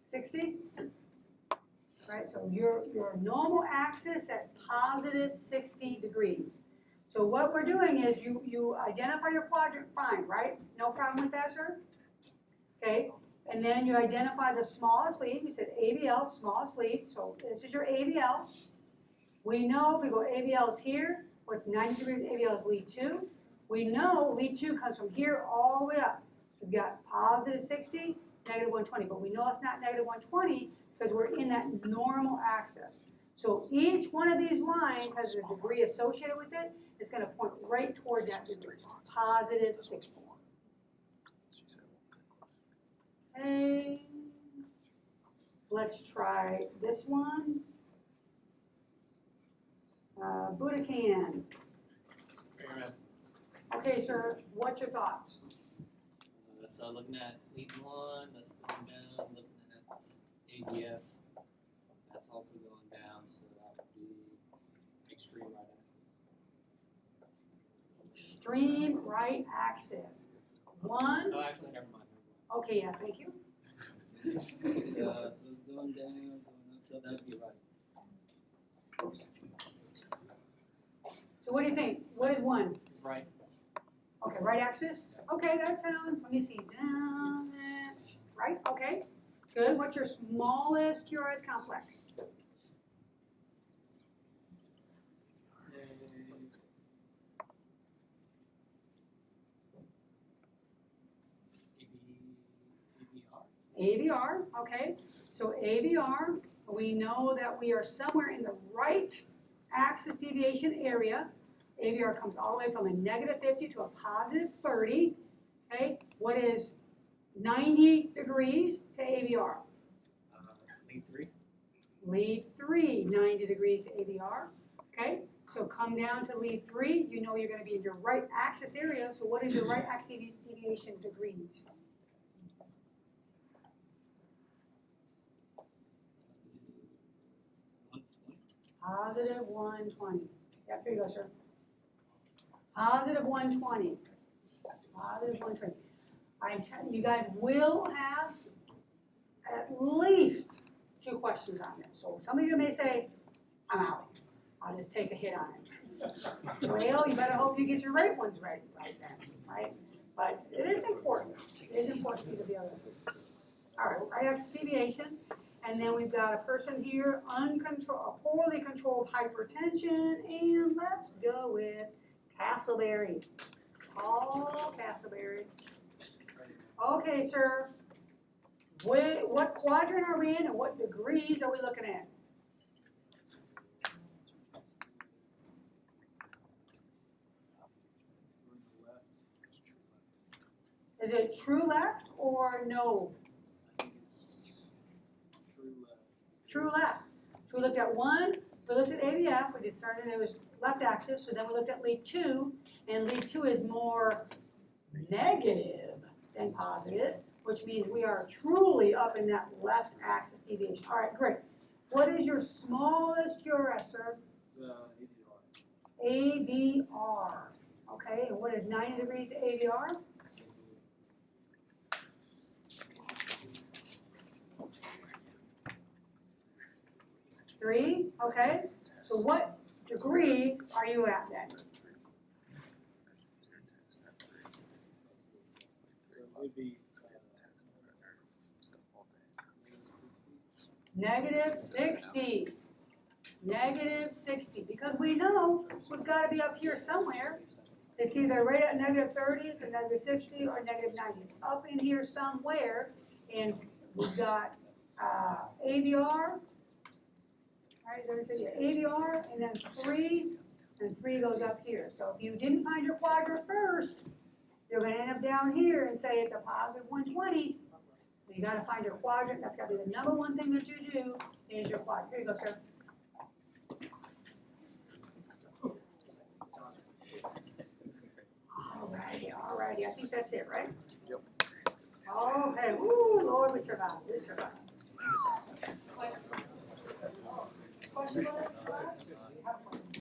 60? Right, so your normal axis at positive 60 degrees. So what we're doing is you identify your quadrant, fine, right? No problem with that, sir? Okay, and then you identify the smallest lead. You said ABL, smallest lead, so this is your ABL. We know if we go ABL is here, what's 90 degrees, ABL is lead 2. We know lead 2 comes from here all the way up. We've got positive 60, negative 120, but we know it's not negative 120 because we're in that normal axis. So each one of these lines has a degree associated with it. It's going to point right toward that degree, positive 60. Okay, let's try this one. Budokan. Okay, sir, what's your thoughts? So looking at lead 1, that's going down, looking at ADF, that's also going down, so that would be extreme right axis. Extreme right axis. 1. Oh, actually, never mind. Okay, yeah, thank you. So it's going down, going up, so that would be right. So what do you think? What is 1? It's right. Okay, right axis? Okay, that sounds, let me see, down, right, okay, good. What's your smallest QRS complex? AVR, okay? So AVR, we know that we are somewhere in the right axis deviation area. AVR comes all the way from a -50 to a +30, okay? What is 90 degrees to AVR? Lead 3. Lead 3, 90 degrees to AVR, okay? So come down to lead 3, you know you're gonna be in your right axis area, so what is your right axis deviation degrees? +120. Yep, here you go, sir. +120. +120. I'm telling you, you guys will have at least 2 questions on this. So some of you may say, I'm out. I'll just take a hit on it. Well, you better hope you get your right ones right then, right? But it is important. It is important to be able to. All right, right axis deviation. And then we've got a person here, poorly controlled hypertension, and let's go with Castleberry. Paul Castleberry. Okay, sir. What quadrant are we in and what degrees are we looking at? Is it true left or no? True left. So we looked at 1, we looked at AVF, we decided it was left axis, so then we looked at lead 2, and lead 2 is more negative than positive, which means we are truly up in that left axis deviation. All right, great. What is your smallest QRS, sir? AVR. Okay, and what is 90 degrees to AVR? Three, okay. So what degrees are you at then? -60. -60. Because we know we've got to be up here somewhere. It's either right at -30, it's a -60, or -90. It's up in here somewhere, and we've got AVR. All right, so we say AVR, and then 3, and 3 goes up here. So if you didn't find your quadrant first, you're going to end up down here and say it's a +120. You got to find your quadrant. That's got to be the number one thing that you do is your quadrant. Here you go, sir. All righty. I think that's it, right? Yep. Okay. Woo, Lord, we survived. We survived. Question, brother?